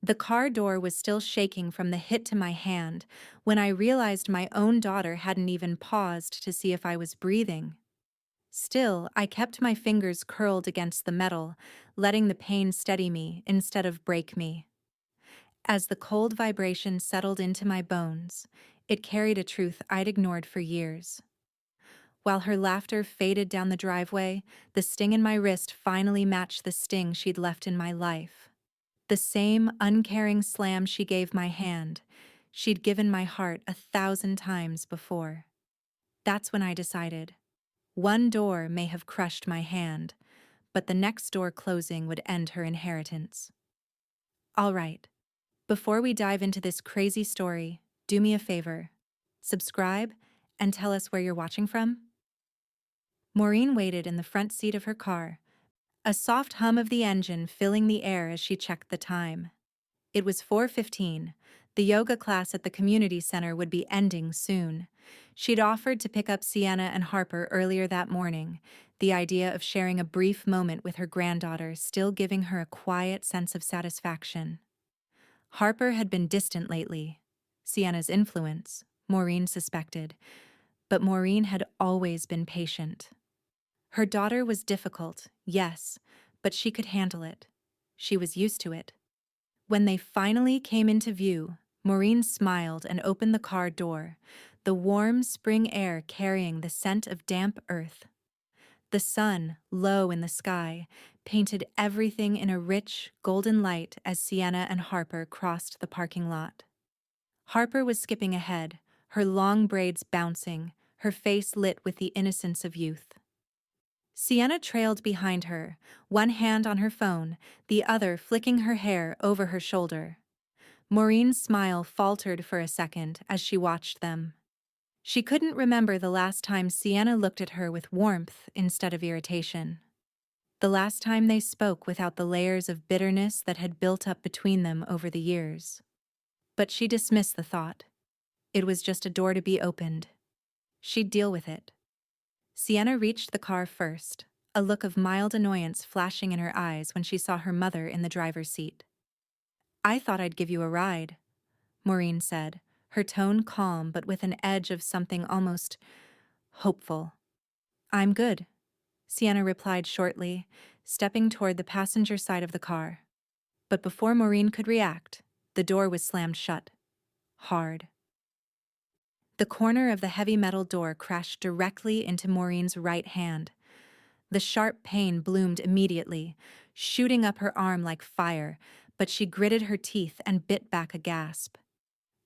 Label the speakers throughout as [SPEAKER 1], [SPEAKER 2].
[SPEAKER 1] The car door was still shaking from the hit to my hand when I realized my own daughter hadn't even paused to see if I was breathing. Still, I kept my fingers curled against the metal, letting the pain steady me instead of break me. As the cold vibration settled into my bones, it carried a truth I'd ignored for years. While her laughter faded down the driveway, the sting in my wrist finally matched the sting she'd left in my life. The same uncaring slam she gave my hand, she'd given my heart 1,000 times before. That's when I decided. One door may have crushed my hand, but the next door closing would end her inheritance. All right, before we dive into this crazy story, do me a favor. Subscribe and tell us where you're watching from. Maureen waited in the front seat of her car, a soft hum of the engine filling the air as she checked the time. It was 4:15. The yoga class at the community center would be ending soon. She'd offered to pick up Sienna and Harper earlier that morning, the idea of sharing a brief moment with her granddaughter still giving her a quiet sense of satisfaction. Harper had been distant lately. Sienna's influence, Maureen suspected, but Maureen had always been patient. Her daughter was difficult, yes, but she could handle it. She was used to it. When they finally came into view, Maureen smiled and opened the car door, the warm spring air carrying the scent of damp earth. The sun, low in the sky, painted everything in a rich, golden light as Sienna and Harper crossed the parking lot. Harper was skipping ahead, her long braids bouncing, her face lit with the innocence of youth. Sienna trailed behind her, one hand on her phone, the other flicking her hair over her shoulder. Maureen's smile faltered for a second as she watched them. She couldn't remember the last time Sienna looked at her with warmth instead of irritation. The last time they spoke without the layers of bitterness that had built up between them over the years. But she dismissed the thought. It was just a door to be opened. She'd deal with it. Sienna reached the car first, a look of mild annoyance flashing in her eyes when she saw her mother in the driver's seat. "I thought I'd give you a ride," Maureen said, her tone calm but with an edge of something almost hopeful. "I'm good," Sienna replied shortly, stepping toward the passenger side of the car. But before Maureen could react, the door was slammed shut. Hard. The corner of the heavy metal door crashed directly into Maureen's right hand. The sharp pain bloomed immediately, shooting up her arm like fire, but she gritted her teeth and bit back a gasp.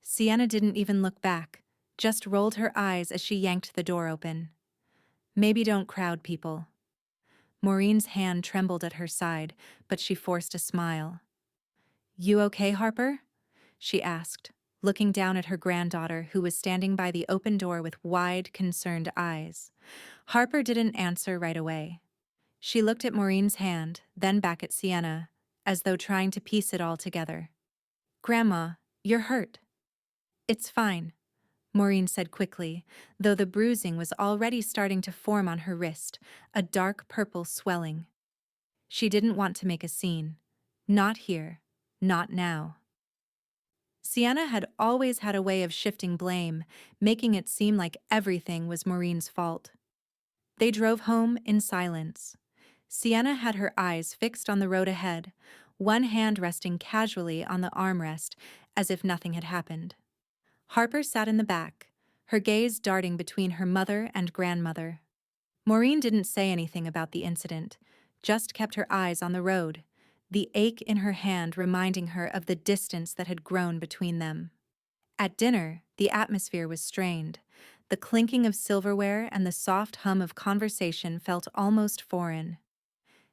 [SPEAKER 1] Sienna didn't even look back, just rolled her eyes as she yanked the door open. "Maybe don't crowd people." Maureen's hand trembled at her side, but she forced a smile. "You okay, Harper?" she asked, looking down at her granddaughter who was standing by the open door with wide, concerned eyes. Harper didn't answer right away. She looked at Maureen's hand, then back at Sienna, as though trying to piece it all together. "Grandma, you're hurt." "It's fine," Maureen said quickly, though the bruising was already starting to form on her wrist, a dark purple swelling. She didn't want to make a scene. Not here. Not now. Sienna had always had a way of shifting blame, making it seem like everything was Maureen's fault. They drove home in silence. Sienna had her eyes fixed on the road ahead, one hand resting casually on the armrest as if nothing had happened. Harper sat in the back, her gaze darting between her mother and grandmother. Maureen didn't say anything about the incident, just kept her eyes on the road, the ache in her hand reminding her of the distance that had grown between them. At dinner, the atmosphere was strained. The clinking of silverware and the soft hum of conversation felt almost foreign.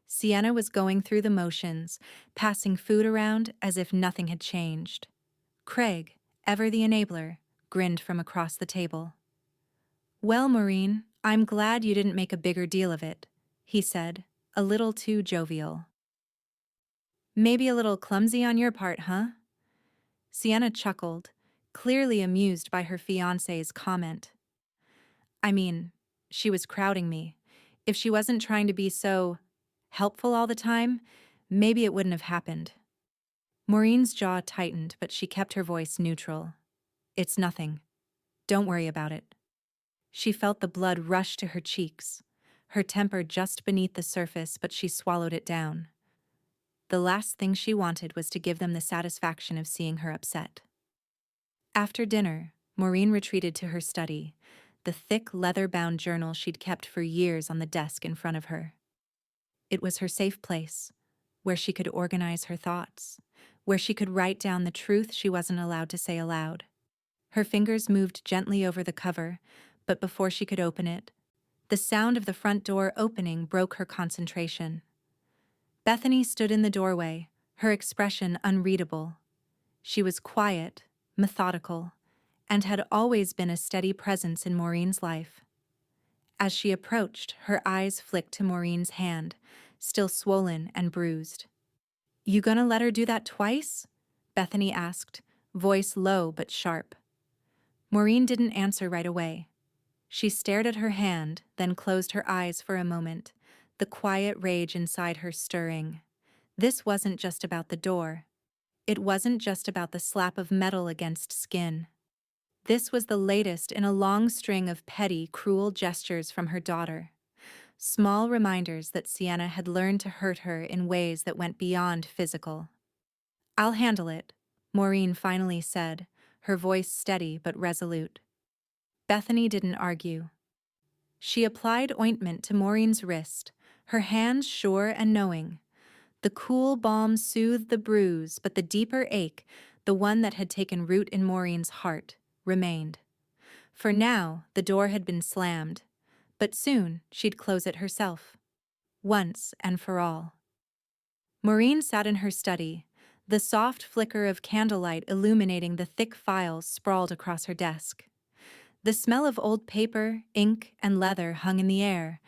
[SPEAKER 1] Sienna was going through the motions, passing food around as if nothing had changed. Craig, ever the enabler, grinned from across the table. "Well, Maureen, I'm glad you didn't make a bigger deal of it," he said, a little too jovial. "Maybe a little clumsy on your part, huh?" Sienna chuckled, clearly amused by her fiancé's comment. "I mean, she was crowding me. If she wasn't trying to be so helpful all the time, maybe it wouldn't have happened." Maureen's jaw tightened, but she kept her voice neutral. It's nothing. Don't worry about it. She felt the blood rush to her cheeks, her temper just beneath the surface, but she swallowed it down. The last thing she wanted was to give them the satisfaction of seeing her upset. After dinner, Maureen retreated to her study, the thick leather-bound journal she'd kept for years on the desk in front of her. It was her safe place, where she could organize her thoughts, where she could write down the truth she wasn't allowed to say aloud. Her fingers moved gently over the cover, but before she could open it, the sound of the front door opening broke her concentration. Bethany stood in the doorway, her expression unreadable. She was quiet, methodical, and had always been a steady presence in Maureen's life. As she approached, her eyes flicked to Maureen's hand, still swollen and bruised. "You gonna let her do that twice?" Bethany asked, voice low but sharp. Maureen didn't answer right away. She stared at her hand, then closed her eyes for a moment, the quiet rage inside her stirring. This wasn't just about the door. It wasn't just about the slap of metal against skin. This was the latest in a long string of petty, cruel gestures from her daughter. Small reminders that Sienna had learned to hurt her in ways that went beyond physical. "I'll handle it," Maureen finally said, her voice steady but resolute. Bethany didn't argue. She applied ointment to Maureen's wrist, her hands sure and knowing. The cool balm soothed the bruise, but the deeper ache, the one that had taken root in Maureen's heart, remained. For now, the door had been slammed, but soon she'd close it herself. Once and for all. Maureen sat in her study, the soft flicker of candlelight illuminating the thick files sprawled across her desk. The smell of old paper, ink, and leather hung in the air,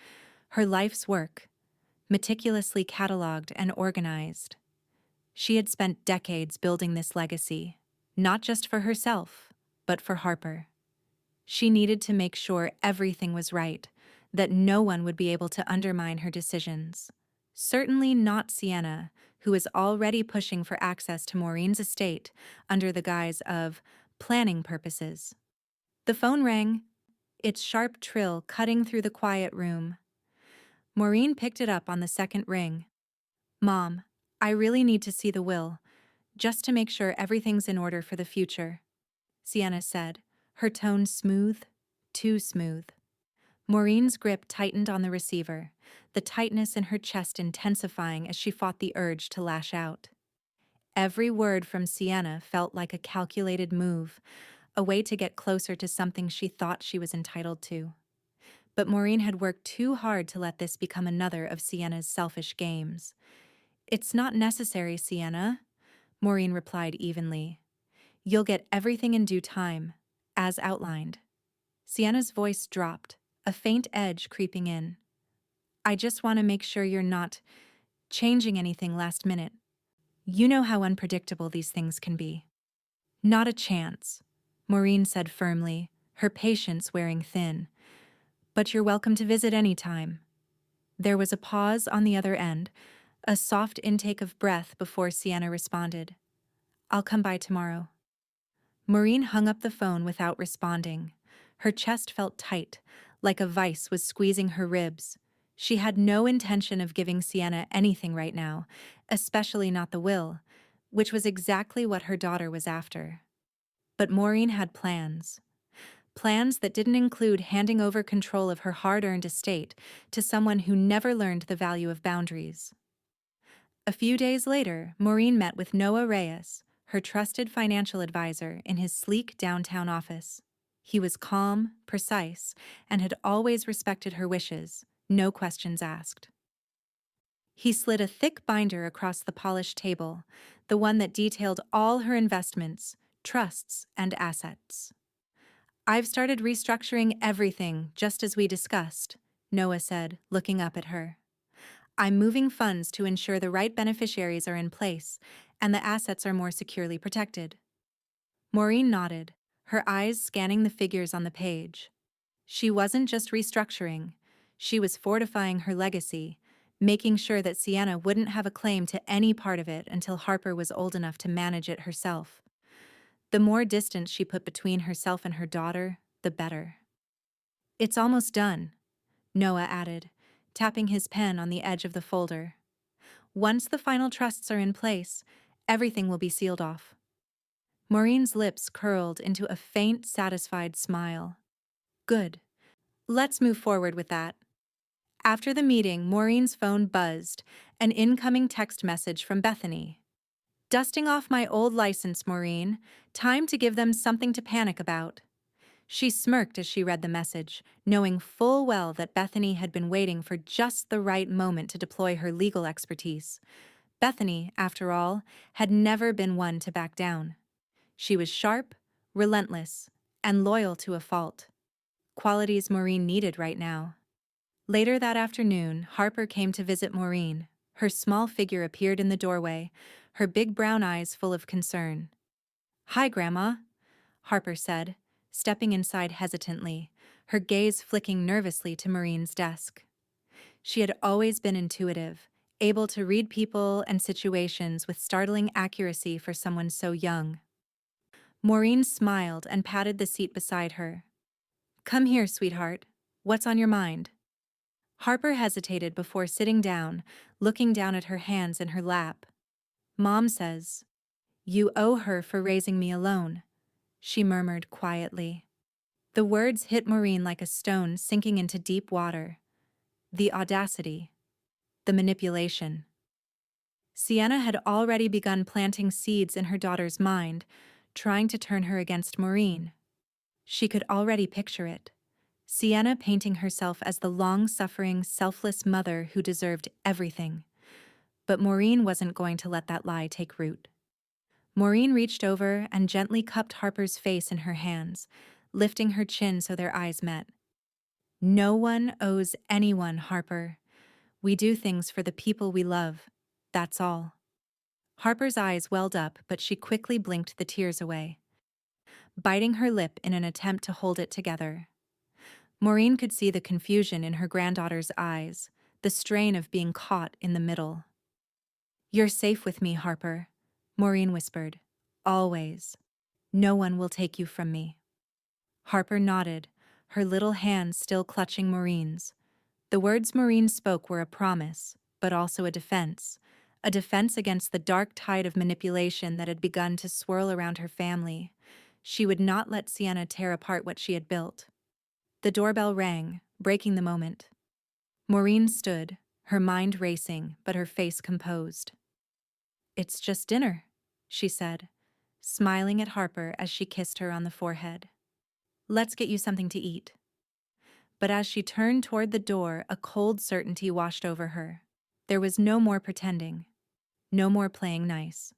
[SPEAKER 1] her life's work, meticulously catalogued and organized. She had spent decades building this legacy, not just for herself, but for Harper. She needed to make sure everything was right, that no one would be able to undermine her decisions. Certainly not Sienna, who was already pushing for access to Maureen's estate under the guise of planning purposes. The phone rang, its sharp trill cutting through the quiet room. Maureen picked it up on the second ring. "Mom, I really need to see the will, just to make sure everything's in order for the future," Sienna said, her tone smooth, too smooth. Maureen's grip tightened on the receiver, the tightness in her chest intensifying as she fought the urge to lash out. Every word from Sienna felt like a calculated move, a way to get closer to something she thought she was entitled to. But Maureen had worked too hard to let this become another of Sienna's selfish games. "It's not necessary, Sienna," Maureen replied evenly. "You'll get everything in due time, as outlined." Sienna's voice dropped, a faint edge creeping in. "I just want to make sure you're not changing anything last minute. You know how unpredictable these things can be." "Not a chance," Maureen said firmly, her patience wearing thin. "But you're welcome to visit any time." There was a pause on the other end, a soft intake of breath before Sienna responded. "I'll come by tomorrow." Maureen hung up the phone without responding. Her chest felt tight, like a vice was squeezing her ribs. She had no intention of giving Sienna anything right now, especially not the will, which was exactly what her daughter was after. But Maureen had plans. Plans that didn't include handing over control of her hard-earned estate to someone who never learned the value of boundaries. A few days later, Maureen met with Noah Reyes, her trusted financial advisor, in his sleek downtown office. He was calm, precise, and had always respected her wishes, no questions asked. He slid a thick binder across the polished table, the one that detailed all her investments, trusts, and assets. "I've started restructuring everything, just as we discussed," Noah said, looking up at her. "I'm moving funds to ensure the right beneficiaries are in place and the assets are more securely protected." Maureen nodded, her eyes scanning the figures on the page. She wasn't just restructuring, she was fortifying her legacy, making sure that Sienna wouldn't have a claim to any part of it until Harper was old enough to manage it herself. The more distance she put between herself and her daughter, the better. "It's almost done," Noah added, tapping his pen on the edge of the folder. "Once the final trusts are in place, everything will be sealed off." Maureen's lips curled into a faint, satisfied smile. "Good. Let's move forward with that." After the meeting, Maureen's phone buzzed, an incoming text message from Bethany. "Dusting off my old license, Maureen. Time to give them something to panic about." She smirked as she read the message, knowing full well that Bethany had been waiting for just the right moment to deploy her legal expertise. Bethany, after all, had never been one to back down. She was sharp, relentless, and loyal to a fault. Qualities Maureen needed right now. Later that afternoon, Harper came to visit Maureen. Her small figure appeared in the doorway, her big brown eyes full of concern. "Hi, Grandma," Harper said, stepping inside hesitantly, her gaze flicking nervously to Maureen's desk. She had always been intuitive, able to read people and situations with startling accuracy for someone so young. Maureen smiled and patted the seat beside her. "Come here, sweetheart. What's on your mind?" Harper hesitated before sitting down, looking down at her hands in her lap. "Mom says, you owe her for raising me alone," she murmured quietly. The words hit Maureen like a stone sinking into deep water. The audacity. The manipulation. Sienna had already begun planting seeds in her daughter's mind, trying to turn her against Maureen. She could already picture it. Sienna painting herself as the long-suffering, selfless mother who deserved everything. But Maureen wasn't going to let that lie take root. Maureen reached over and gently cupped Harper's face in her hands, lifting her chin so their eyes met. "No one owes anyone, Harper. We do things for the people we love. That's all." Harper's eyes welled up, but she quickly blinked the tears away, biting her lip in an attempt to hold it together. Maureen could see the confusion in her granddaughter's eyes, the strain of being caught in the middle. "You're safe with me, Harper," Maureen whispered. "Always. No one will take you from me." Harper nodded, her little hand still clutching Maureen's. The words Maureen spoke were a promise, but also a defense against the dark tide of manipulation that had begun to swirl around her family. She would not let Sienna tear apart what she had built. The doorbell rang, breaking the moment. Maureen stood, her mind racing, but her face composed. "It's just dinner," she said, smiling at Harper as she kissed her on the forehead. "Let's get you something to eat." But as she turned toward the door, a cold certainty washed over her. There was no more pretending, no more playing nice.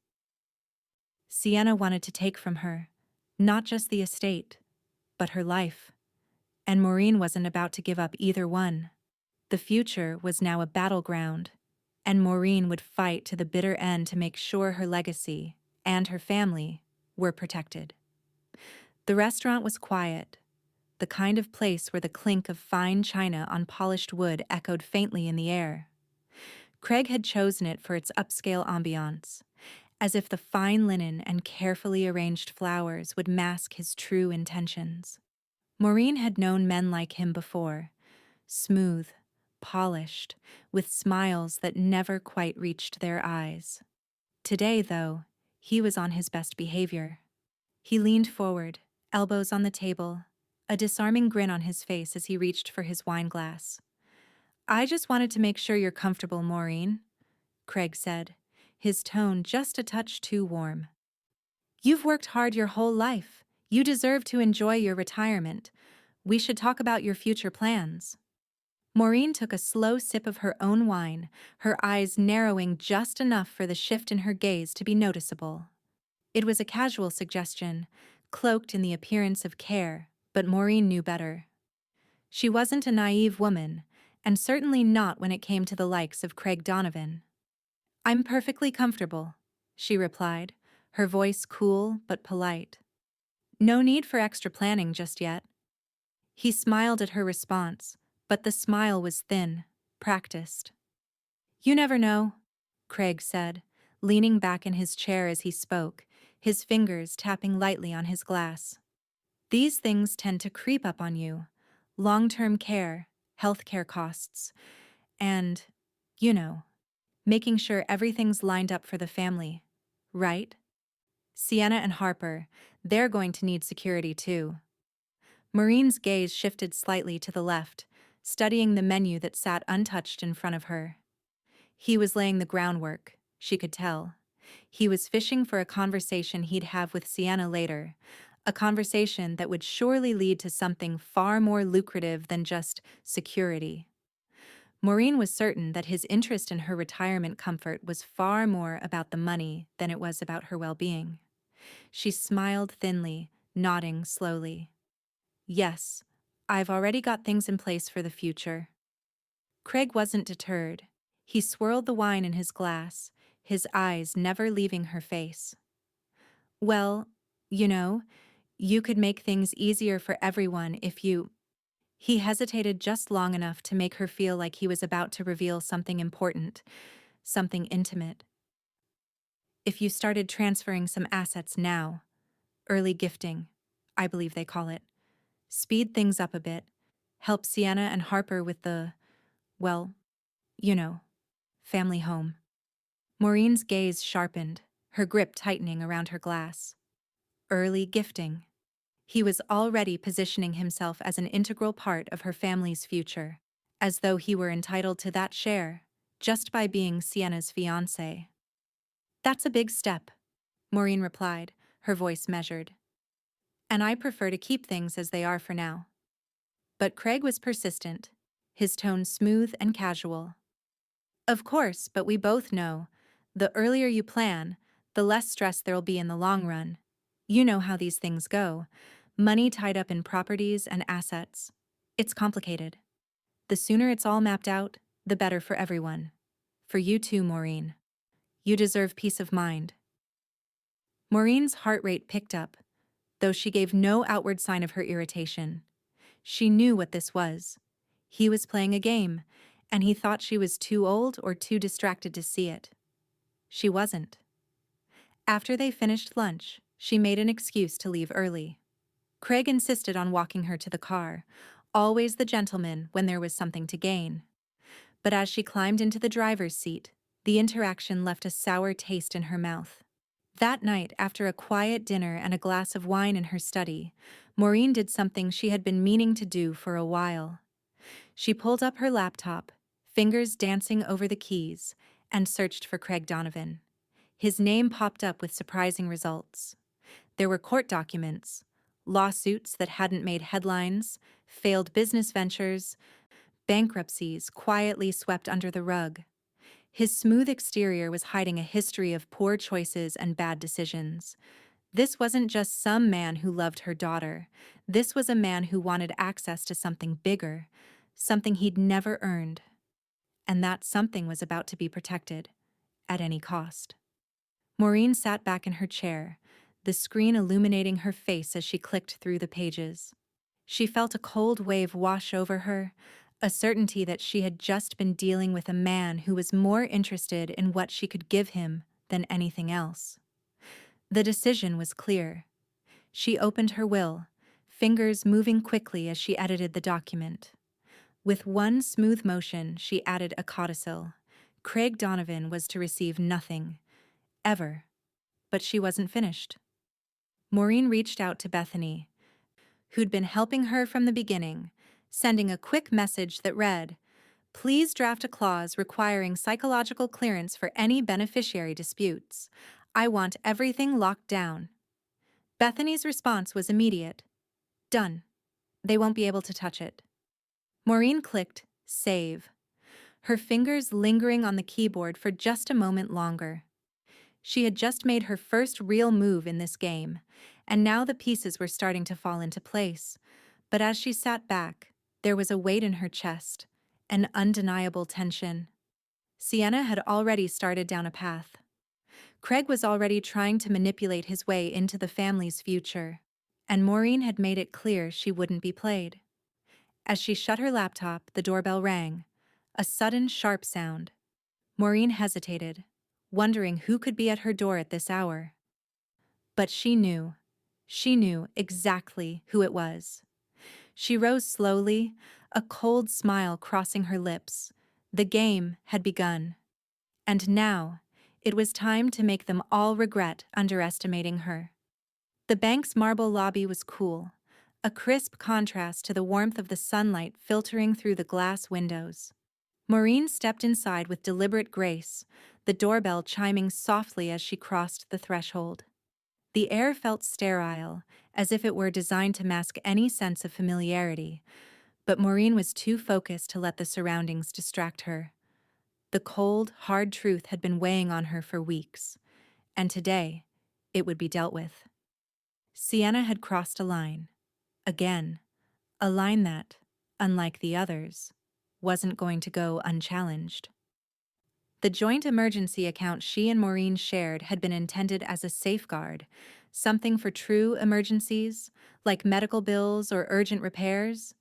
[SPEAKER 1] Sienna wanted to take from her, not just the estate, but her life. And Maureen wasn't about to give up either one. The future was now a battleground, and Maureen would fight to the bitter end to make sure her legacy and her family were protected. The restaurant was quiet, the kind of place where the clink of fine china on polished wood echoed faintly in the air. Craig had chosen it for its upscale ambiance, as if the fine linen and carefully arranged flowers would mask his true intentions. Maureen had known men like him before, smooth, polished, with smiles that never quite reached their eyes. Today, though, he was on his best behavior. He leaned forward, elbows on the table, a disarming grin on his face as he reached for his wine glass. "I just wanted to make sure you're comfortable, Maureen," Craig said, his tone just a touch too warm. "You've worked hard your whole life. You deserve to enjoy your retirement. We should talk about your future plans." Maureen took a slow sip of her own wine, her eyes narrowing just enough for the shift in her gaze to be noticeable. It was a casual suggestion, cloaked in the appearance of care, but Maureen knew better. She wasn't a naive woman, and certainly not when it came to the likes of Craig Donovan. "I'm perfectly comfortable," she replied, her voice cool but polite. "No need for extra planning just yet." He smiled at her response, but the smile was thin, practiced. You never know, Craig said, leaning back in his chair as he spoke, his fingers tapping lightly on his glass. These things tend to creep up on you. Long-term care, healthcare costs, and, you know, making sure everything's lined up for the family. Right? Sienna and Harper, they're going to need security too. Maureen's gaze shifted slightly to the left, studying the menu that sat untouched in front of her. He was laying the groundwork, she could tell. He was fishing for a conversation he'd have with Sienna later, a conversation that would surely lead to something far more lucrative than just security. Maureen was certain that his interest in her retirement comfort was far more about the money than it was about her well-being. She smiled thinly, nodding slowly. Yes, I've already got things in place for the future. Craig wasn't deterred. He swirled the wine in his glass, his eyes never leaving her face. Well, you know, you could make things easier for everyone if you... He hesitated just long enough to make her feel like he was about to reveal something important, something intimate. If you started transferring some assets now, early gifting, I believe they call it, speed things up a bit, help Sienna and Harper with the, well, you know, family home. Maureen's gaze sharpened, her grip tightening around her glass. Early gifting. He was already positioning himself as an integral part of her family's future, as though he were entitled to that share, just by being Sienna's fiancé. That's a big step, Maureen replied, her voice measured. And I prefer to keep things as they are for now. But Craig was persistent, his tone smooth and casual. Of course, but we both know, the earlier you plan, the less stress there'll be in the long run. You know how these things go. Money tied up in properties and assets. It's complicated. The sooner it's all mapped out, the better for everyone. For you too, Maureen. You deserve peace of mind. Maureen's heart rate picked up, though she gave no outward sign of her irritation. She knew what this was. He was playing a game, and he thought she was too old or too distracted to see it. She wasn't. After they finished lunch, she made an excuse to leave early. Craig insisted on walking her to the car, always the gentleman when there was something to gain. But as she climbed into the driver's seat, the interaction left a sour taste in her mouth. That night, after a quiet dinner and a glass of wine in her study, Maureen did something she had been meaning to do for a while. She pulled up her laptop, fingers dancing over the keys, and searched for Craig Donovan. His name popped up with surprising results. There were court documents, lawsuits that hadn't made headlines, failed business ventures, bankruptcies quietly swept under the rug. His smooth exterior was hiding a history of poor choices and bad decisions. This wasn't just some man who loved her daughter. This was a man who wanted access to something bigger, something he'd never earned. And that something was about to be protected, at any cost. Maureen sat back in her chair, the screen illuminating her face as she clicked through the pages. She felt a cold wave wash over her, a certainty that she had just been dealing with a man who was more interested in what she could give him than anything else. The decision was clear. She opened her will, fingers moving quickly as she edited the document. With one smooth motion, she added a codicil. Craig Donovan was to receive nothing, ever. But she wasn't finished. Maureen reached out to Bethany, who'd been helping her from the beginning, sending a quick message that read, "Please draft a clause requiring psychological clearance for any beneficiary disputes. I want everything locked down." Bethany's response was immediate. "Done. They won't be able to touch it." Maureen clicked save, her fingers lingering on the keyboard for just a moment longer. She had just made her first real move in this game, and now the pieces were starting to fall into place. But as she sat back, there was a weight in her chest, an undeniable tension. Sienna had already started down a path. Craig was already trying to manipulate his way into the family's future, and Maureen had made it clear she wouldn't be played. As she shut her laptop, the doorbell rang, a sudden, sharp sound. Maureen hesitated, wondering who could be at her door at this hour. But she knew. She knew exactly who it was. She rose slowly, a cold smile crossing her lips. The game had begun. And now, it was time to make them all regret underestimating her. The bank's marble lobby was cool, a crisp contrast to the warmth of the sunlight filtering through the glass windows. Maureen stepped inside with deliberate grace, the doorbell chiming softly as she crossed the threshold. The air felt sterile, as if it were designed to mask any sense of familiarity, but Maureen was too focused to let the surroundings distract her. The cold, hard truth had been weighing on her for weeks, and today, it would be dealt with. Sienna had crossed a line. Again. A line that, unlike the others, wasn't going to go unchallenged. The joint emergency account she and Maureen shared had been intended as a safeguard, something for true emergencies, like medical bills or urgent repairs,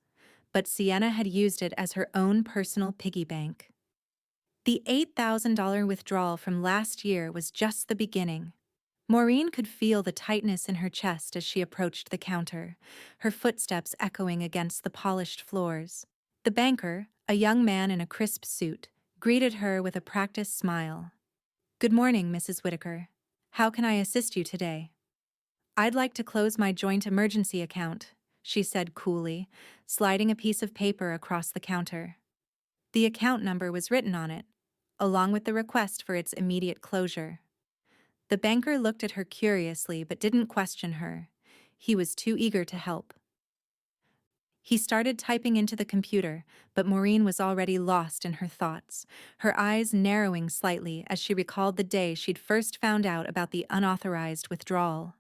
[SPEAKER 1] but Sienna had used it as her own personal piggy bank. The $8,000 withdrawal from last year was just the beginning. Maureen could feel the tightness in her chest as she approached the counter, her footsteps echoing against the polished floors. The banker, a young man in a crisp suit, greeted her with a practiced smile. "Good morning, Mrs. Whitaker. How can I assist you today?" "I'd like to close my joint emergency account," she said coolly, sliding a piece of paper across the counter. The account number was written on it, along with the request for its immediate closure. The banker looked at her curiously but didn't question her. He was too eager to help. He started typing into the computer, but Maureen was already lost in her thoughts, her eyes narrowing slightly as she recalled the day she'd first found out about the unauthorized withdrawal.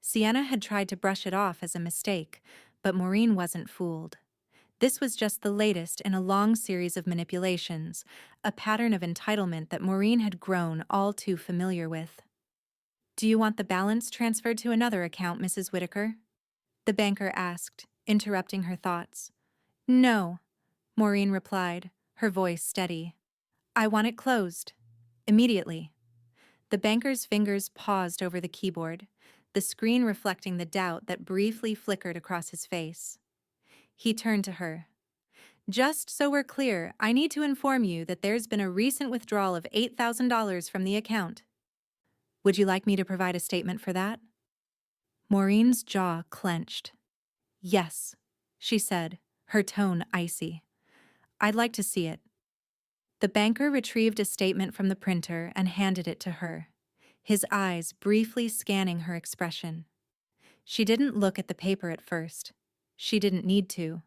[SPEAKER 1] Sienna had tried to brush it off as a mistake, but Maureen wasn't fooled. This was just the latest in a long series of manipulations, a pattern of entitlement that Maureen had grown all too familiar with. "Do you want the balance transferred to another account, Mrs. Whitaker?" the banker asked, interrupting her thoughts. "No," Maureen replied, her voice steady. "I want it closed. Immediately." The banker's fingers paused over the keyboard, the screen reflecting the doubt that briefly flickered across his face. He turned to her. "Just so we're clear, I need to inform you that there's been a recent withdrawal of $8,000 from the account. Would you like me to provide a statement for that?" Maureen's jaw clenched. "Yes," she said, her tone icy. "I'd like to see it." The banker retrieved a statement from the printer and handed it to her, his eyes briefly scanning her expression. She didn't look at the paper at first. She didn't need to.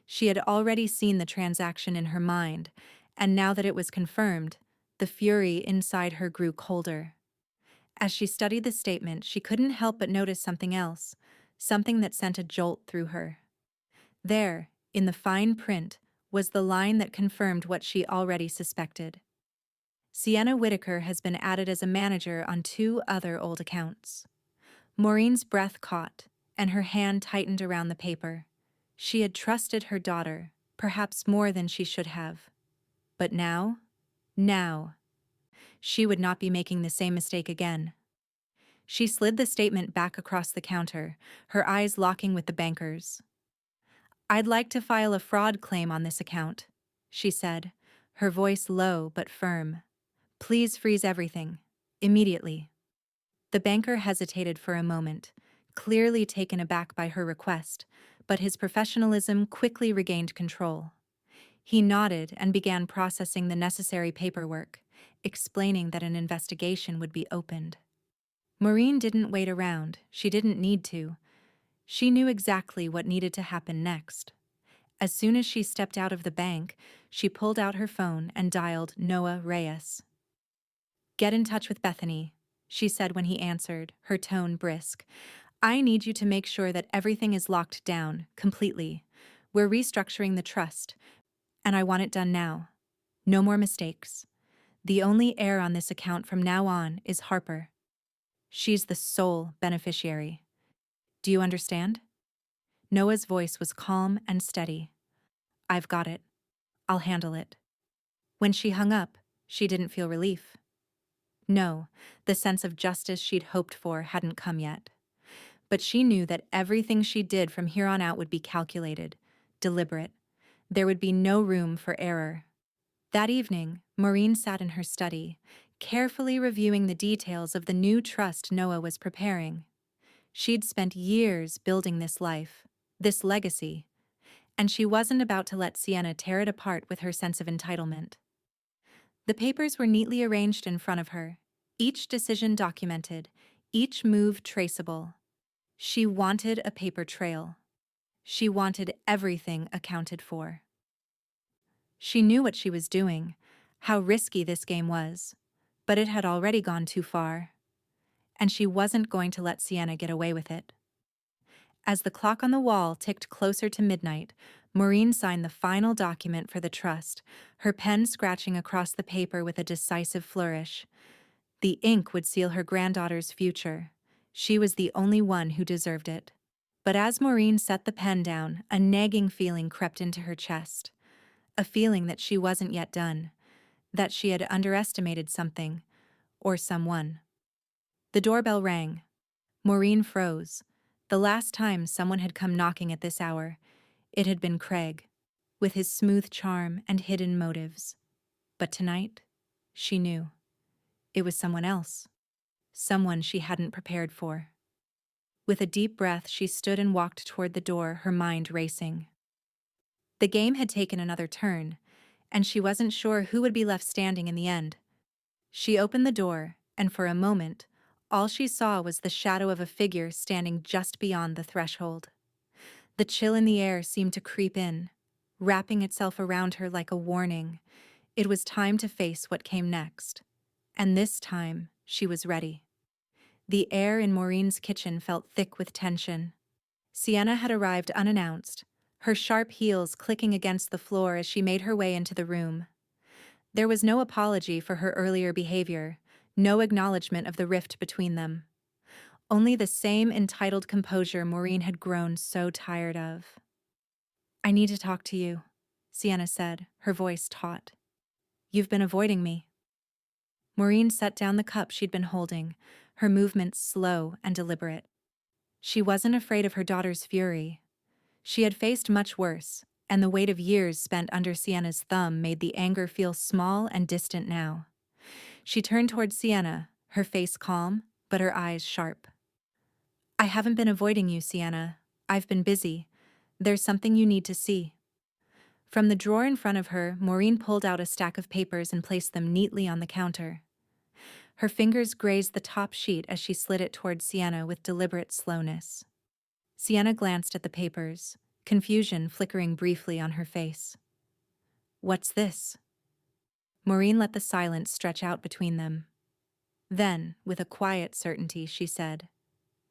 [SPEAKER 1] She had already seen the transaction in her mind, and now that it was confirmed, the fury inside her grew colder. As she studied the statement, she couldn't help but notice something else, something that sent a jolt through her. There, in the fine print, was the line that confirmed what she already suspected. "Sienna Whitaker has been added as a manager on 2 other old accounts." Maureen's breath caught, and her hand tightened around the paper. She had trusted her daughter, perhaps more than she should have. But now? Now. She would not be making the same mistake again. She slid the statement back across the counter, her eyes locking with the banker's. "I'd like to file a fraud claim on this account," she said, her voice low but firm. "Please freeze everything. Immediately." The banker hesitated for a moment, clearly taken aback by her request, but his professionalism quickly regained control. He nodded and began processing the necessary paperwork, explaining that an investigation would be opened. Maureen didn't wait around. She didn't need to. She knew exactly what needed to happen next. As soon as she stepped out of the bank, she pulled out her phone and dialed Noah Reyes. "Get in touch with Bethany," she said when he answered, her tone brisk. "I need you to make sure that everything is locked down, completely. We're restructuring the trust, and I want it done now. No more mistakes. The only heir on this account from now on is Harper. She's the sole beneficiary. Do you understand?" Noah's voice was calm and steady. "I've got it. I'll handle it." When she hung up, She didn't feel relief. No, the sense of justice she'd hoped for hadn't come yet. But she knew that everything she did from here on out would be calculated, deliberate. There would be no room for error. That evening, Maureen sat in her study, carefully reviewing the details of the new trust Noah was preparing. She'd spent years building this life, this legacy, and she wasn't about to let Sienna tear it apart with her sense of entitlement. The papers were neatly arranged in front of her, each decision documented, each move traceable. She wanted a paper trail. She wanted everything accounted for. She knew what she was doing, how risky this game was, but it had already gone too far, and she wasn't going to let Sienna get away with it. As the clock on the wall ticked closer to midnight, Maureen signed the final document for the trust, her pen scratching across the paper with a decisive flourish. The ink would seal her granddaughter's future. She was the only one who deserved it. But as Maureen set the pen down, a nagging feeling crept into her chest. A feeling that she wasn't yet done, that she had underestimated something, or someone. The doorbell rang. Maureen froze. The last time someone had come knocking at this hour, it had been Craig, with his smooth charm and hidden motives. But tonight, she knew. It was someone else. Someone she hadn't prepared for. With a deep breath, she stood and walked toward the door, her mind racing. The game had taken another turn, and she wasn't sure who would be left standing in the end. She opened the door, and for a moment, all she saw was the shadow of a figure standing just beyond the threshold. The chill in the air seemed to creep in, wrapping itself around her like a warning. It was time to face what came next. And this time, she was ready. The air in Maureen's kitchen felt thick with tension. Sienna had arrived unannounced, her sharp heels clicking against the floor as she made her way into the room. There was no apology for her earlier behavior, no acknowledgement of the rift between them. Only the same entitled composure Maureen had grown so tired of. "I need to talk to you," Sienna said, her voice taut. "You've been avoiding me." Maureen set down the cup she'd been holding, her movements slow and deliberate. She wasn't afraid of her daughter's fury. She had faced much worse, and the weight of years spent under Sienna's thumb made the anger feel small and distant now. She turned toward Sienna, her face calm, but her eyes sharp. "I haven't been avoiding you, Sienna. I've been busy. There's something you need to see." From the drawer in front of her, Maureen pulled out a stack of papers and placed them neatly on the counter. Her fingers grazed the top sheet as she slid it toward Sienna with deliberate slowness. Sienna glanced at the papers, confusion flickering briefly on her face. "What's this?" Maureen let the silence stretch out between them. Then, with a quiet certainty, she said,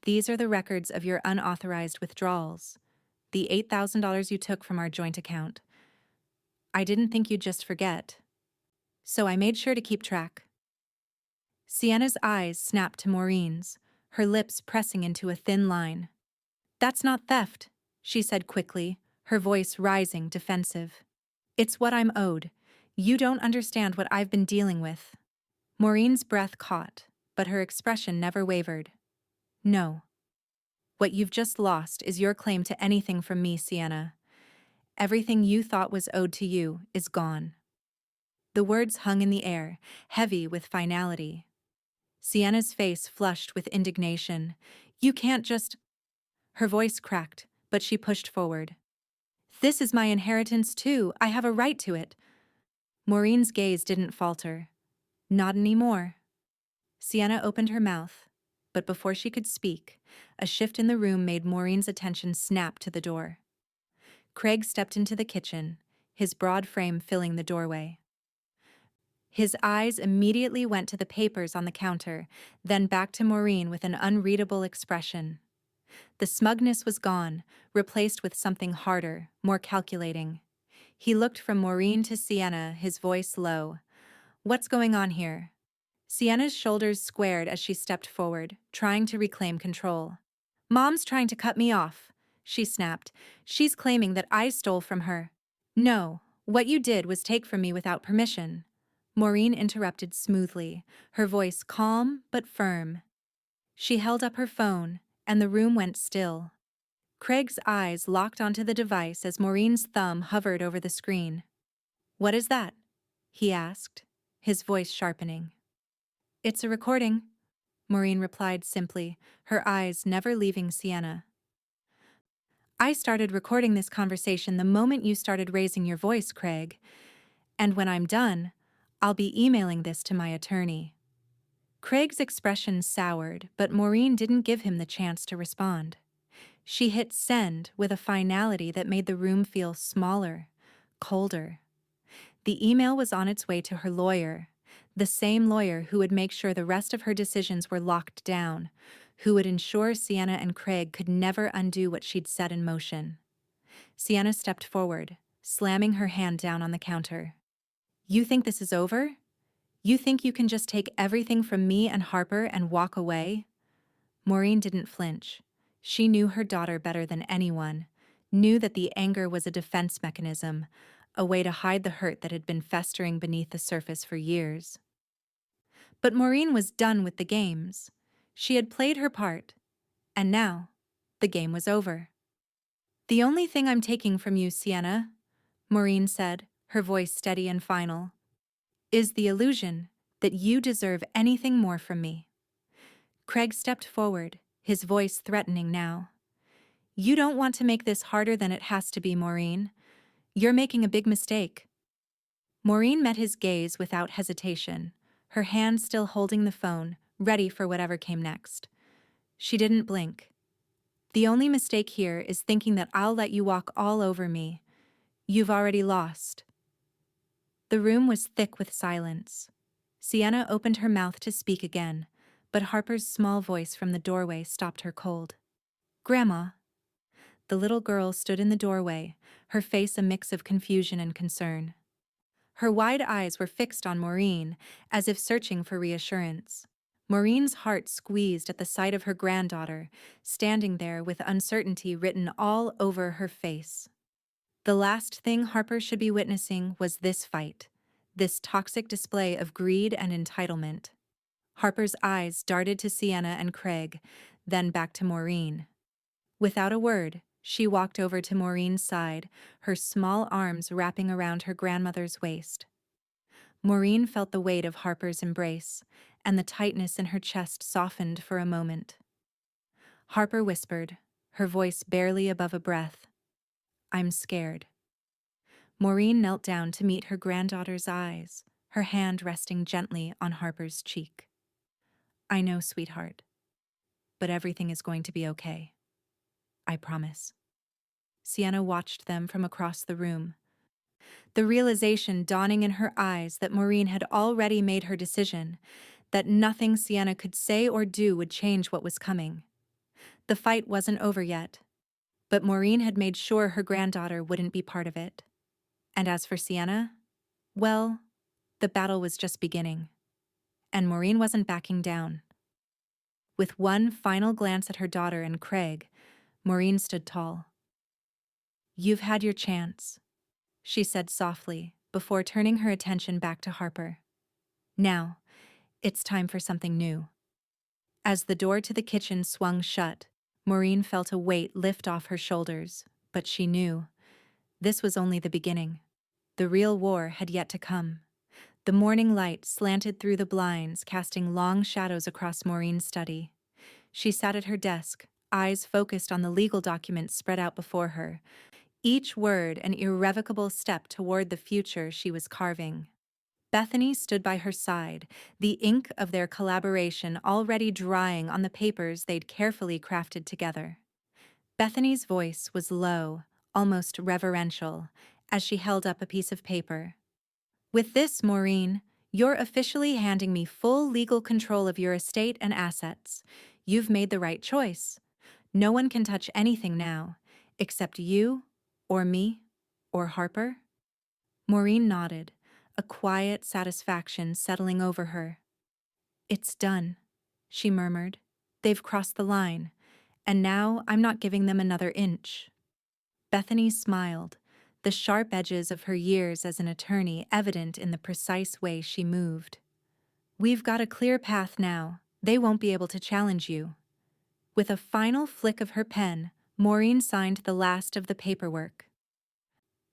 [SPEAKER 1] "These are the records of your unauthorized withdrawals, the $8,000 you took from our joint account. I didn't think you'd just forget, so I made sure to keep track." Sienna's eyes snapped to Maureen's, her lips pressing into a thin line. "That's not theft," she said quickly, her voice rising, defensive. "It's what I'm owed. You don't understand what I've been dealing with." Maureen's breath caught, but her expression never wavered. "No. What you've just lost is your claim to anything from me, Sienna. Everything you thought was owed to you is gone." The words hung in the air, heavy with finality. Sienna's face flushed with indignation. "You can't just—" Her voice cracked, but she pushed forward. "This is my inheritance too. I have a right to it." Maureen's gaze didn't falter. "Not anymore." Sienna opened her mouth, but before she could speak, a shift in the room made Maureen's attention snap to the door. Craig stepped into the kitchen, his broad frame filling the doorway. His eyes immediately went to the papers on the counter, then back to Maureen with an unreadable expression. The smugness was gone, replaced with something harder, more calculating. He looked from Maureen to Sienna, his voice low. "What's going on here?" Sienna's shoulders squared as she stepped forward, trying to reclaim control. "Mom's trying to cut me off," she snapped. "She's claiming that I stole from her." "No, what you did was take from me without permission." Maureen interrupted smoothly, her voice calm but firm. She held up her phone, and the room went still. Craig's eyes locked onto the device as Maureen's thumb hovered over the screen. "What is that?" he asked, his voice sharpening. "It's a recording," Maureen replied simply, her eyes never leaving Sienna. "I started recording this conversation the moment you started raising your voice, Craig. And when I'm done, I'll be emailing this to my attorney." Craig's expression soured, but Maureen didn't give him the chance to respond. She hit send with a finality that made the room feel smaller, colder. The email was on its way to her lawyer, the same lawyer who would make sure the rest of her decisions were locked down, who would ensure Sienna and Craig could never undo what she'd set in motion. Sienna stepped forward, slamming her hand down on the counter. "You think this is over? You think you can just take everything from me and Harper and walk away?" Maureen didn't flinch. She knew her daughter better than anyone, knew that the anger was a defense mechanism, a way to hide the hurt that had been festering beneath the surface for years. But Maureen was done with the games. She had played her part, and now, the game was over. "The only thing I'm taking from you, Sienna," Maureen said, her voice steady and final, "is the illusion that you deserve anything more from me." Craig stepped forward, his voice threatening now. "You don't want to make this harder than it has to be, Maureen. You're making a big mistake." Maureen met his gaze without hesitation, her hand still holding the phone, ready for whatever came next. She didn't blink. "The only mistake here is thinking that I'll let you walk all over me. You've already lost." The room was thick with silence. Sienna opened her mouth to speak again, but Harper's small voice from the doorway stopped her cold. "Grandma." The little girl stood in the doorway, her face a mix of confusion and concern. Her wide eyes were fixed on Maureen, as if searching for reassurance. Maureen's heart squeezed at the sight of her granddaughter, standing there with uncertainty written all over her face. The last thing Harper should be witnessing was this fight, this toxic display of greed and entitlement. Harper's eyes darted to Sienna and Craig, then back to Maureen. Without a word, she walked over to Maureen's side, her small arms wrapping around her grandmother's waist. Maureen felt the weight of Harper's embrace, and the tightness in her chest softened for a moment. Harper whispered, her voice barely above a breath, "I'm scared." Maureen knelt down to meet her granddaughter's eyes, her hand resting gently on Harper's cheek. "I know, sweetheart, but everything is going to be okay. I promise." Sienna watched them from across the room, the realization dawning in her eyes that Maureen had already made her decision, that nothing Sienna could say or do would change what was coming. The fight wasn't over yet, but Maureen had made sure her granddaughter wouldn't be part of it. And as for Sienna, well, the battle was just beginning, and Maureen wasn't backing down. With one final glance at her daughter and Craig, Maureen stood tall. "You've had your chance," she said softly, before turning her attention back to Harper. "Now, it's time for something new." As the door to the kitchen swung shut, Maureen felt a weight lift off her shoulders, but she knew this was only the beginning. The real war had yet to come. The morning light slanted through the blinds, casting long shadows across Maureen's study. She sat at her desk, eyes focused on the legal documents spread out before her, each word an irrevocable step toward the future she was carving. Bethany stood by her side, the ink of their collaboration already drying on the papers they'd carefully crafted together. Bethany's voice was low, almost reverential, as she held up a piece of paper. "With this, Maureen, you're officially handing me full legal control of your estate and assets. You've made the right choice. No one can touch anything now, except you, or me, or Harper." Maureen nodded, a quiet satisfaction settling over her. "It's done," she murmured. "They've crossed the line, and now I'm not giving them another inch." Bethany smiled, the sharp edges of her years as an attorney evident in the precise way she moved. "We've got a clear path now. They won't be able to challenge you." With a final flick of her pen, Maureen signed the last of the paperwork.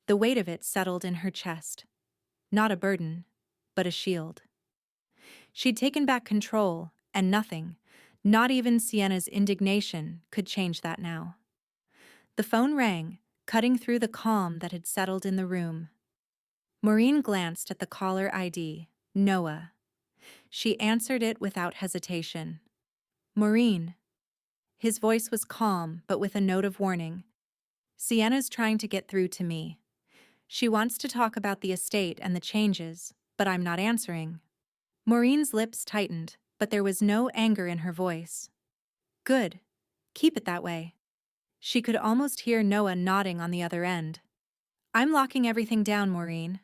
[SPEAKER 1] The weight of it settled in her chest. Not a burden, but a shield. She'd taken back control, and nothing, not even Sienna's indignation, could change that now. The phone rang, cutting through the calm that had settled in the room. Maureen glanced at the caller ID, Noah. She answered it without hesitation. "Maureen." His voice was calm, but with a note of warning. "Sienna's trying to get through to me. She wants to talk about the estate and the changes, but I'm not answering." Maureen's lips tightened, but there was no anger in her voice. "Good. Keep it that way." She could almost hear Noah nodding on the other end. "I'm locking everything down, Maureen.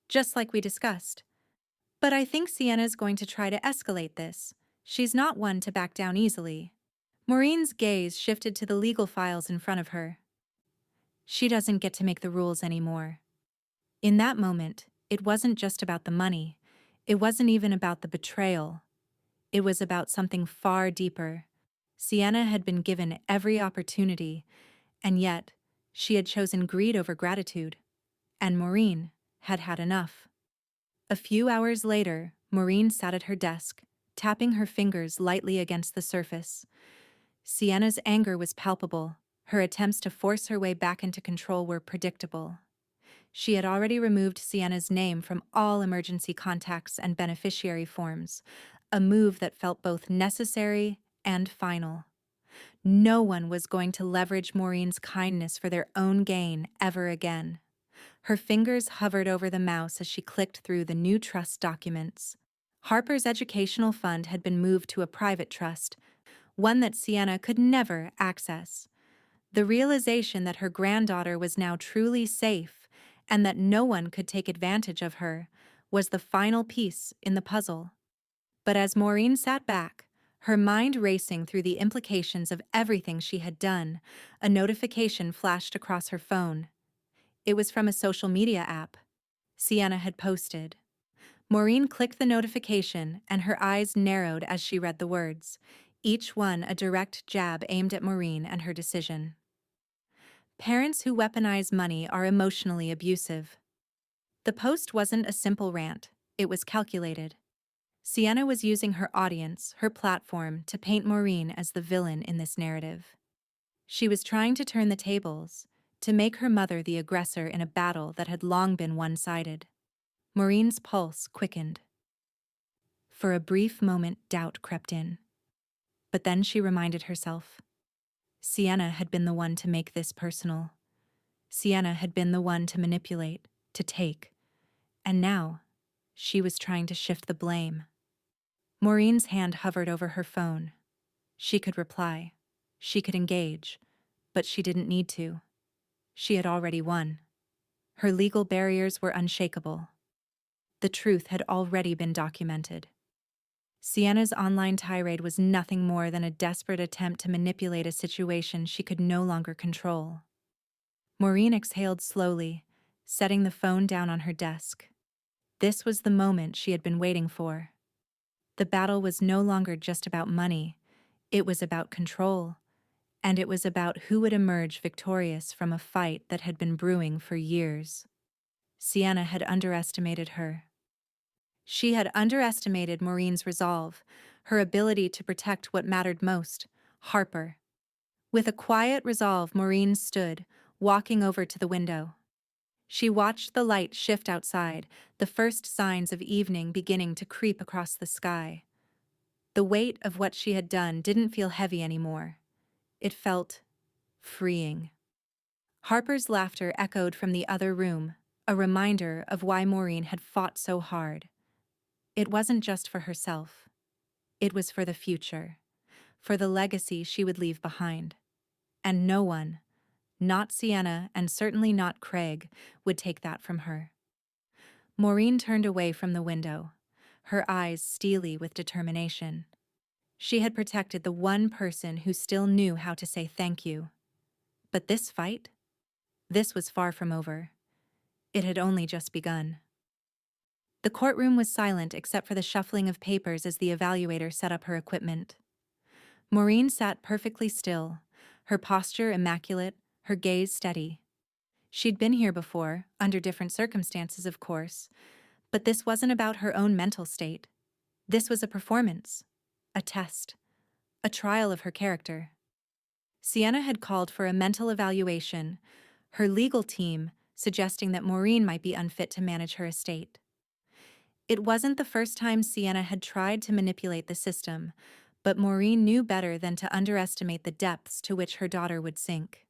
[SPEAKER 1] Just like we discussed. But I think Sienna's going to try to escalate this. She's not one to back down easily." Maureen's gaze shifted to the legal files in front of her. She doesn't get to make the rules anymore. In that moment, it wasn't just about the money. It wasn't even about the betrayal. It was about something far deeper. Sienna had been given every opportunity, and yet she had chosen greed over gratitude. And Maureen had had enough. A few hours later, Maureen sat at her desk, tapping her fingers lightly against the surface. Sienna's anger was palpable. Her attempts to force her way back into control were predictable. She had already removed Sienna's name from all emergency contacts and beneficiary forms, a move that felt both necessary and final. No one was going to leverage Maureen's kindness for their own gain ever again. Her fingers hovered over the mouse as she clicked through the new trust documents. Harper's educational fund had been moved to a private trust, one that Sienna could never access. The realization that her granddaughter was now truly safe and that no one could take advantage of her was the final piece in the puzzle. But as Maureen sat back, her mind racing through the implications of everything she had done, a notification flashed across her phone. It was from a social media app. Sienna had posted. Maureen clicked the notification, and her eyes narrowed as she read the words, each one a direct jab aimed at Maureen and her decision. "Parents who weaponize money are emotionally abusive." The post wasn't a simple rant, it was calculated. Sienna was using her audience, her platform, to paint Maureen as the villain in this narrative. She was trying to turn the tables, to make her mother the aggressor in a battle that had long been one-sided. Maureen's pulse quickened. For a brief moment, doubt crept in. But then she reminded herself. Sienna had been the one to make this personal. Sienna had been the one to manipulate, to take. And now, she was trying to shift the blame. Maureen's hand hovered over her phone. She could reply. She could engage. But she didn't need to. She had already won. Her legal barriers were unshakable. The truth had already been documented. Sienna's online tirade was nothing more than a desperate attempt to manipulate a situation she could no longer control. Maureen exhaled slowly, setting the phone down on her desk. This was the moment she had been waiting for. The battle was no longer just about money. It was about control. And it was about who would emerge victorious from a fight that had been brewing for years. Sienna had underestimated her. She had underestimated Maureen's resolve, her ability to protect what mattered most, Harper. With a quiet resolve, Maureen stood, walking over to the window. She watched the light shift outside, the first signs of evening beginning to creep across the sky. The weight of what she had done didn't feel heavy anymore. It felt freeing. Harper's laughter echoed from the other room, a reminder of why Maureen had fought so hard. It wasn't just for herself. It was for the future, for the legacy she would leave behind. And no one, not Sienna and certainly not Craig, would take that from her. Maureen turned away from the window, her eyes steely with determination. She had protected the one person who still knew how to say thank you. But this fight? This was far from over. It had only just begun. The courtroom was silent except for the shuffling of papers as the evaluator set up her equipment. Maureen sat perfectly still, her posture immaculate, her gaze steady. She'd been here before, under different circumstances, of course, but this wasn't about her own mental state. This was a performance, a test, a trial of her character. Sienna had called for a mental evaluation, her legal team suggesting that Maureen might be unfit to manage her estate. It wasn't the first time Sienna had tried to manipulate the system, but Maureen knew better than to underestimate the depths to which her daughter would sink.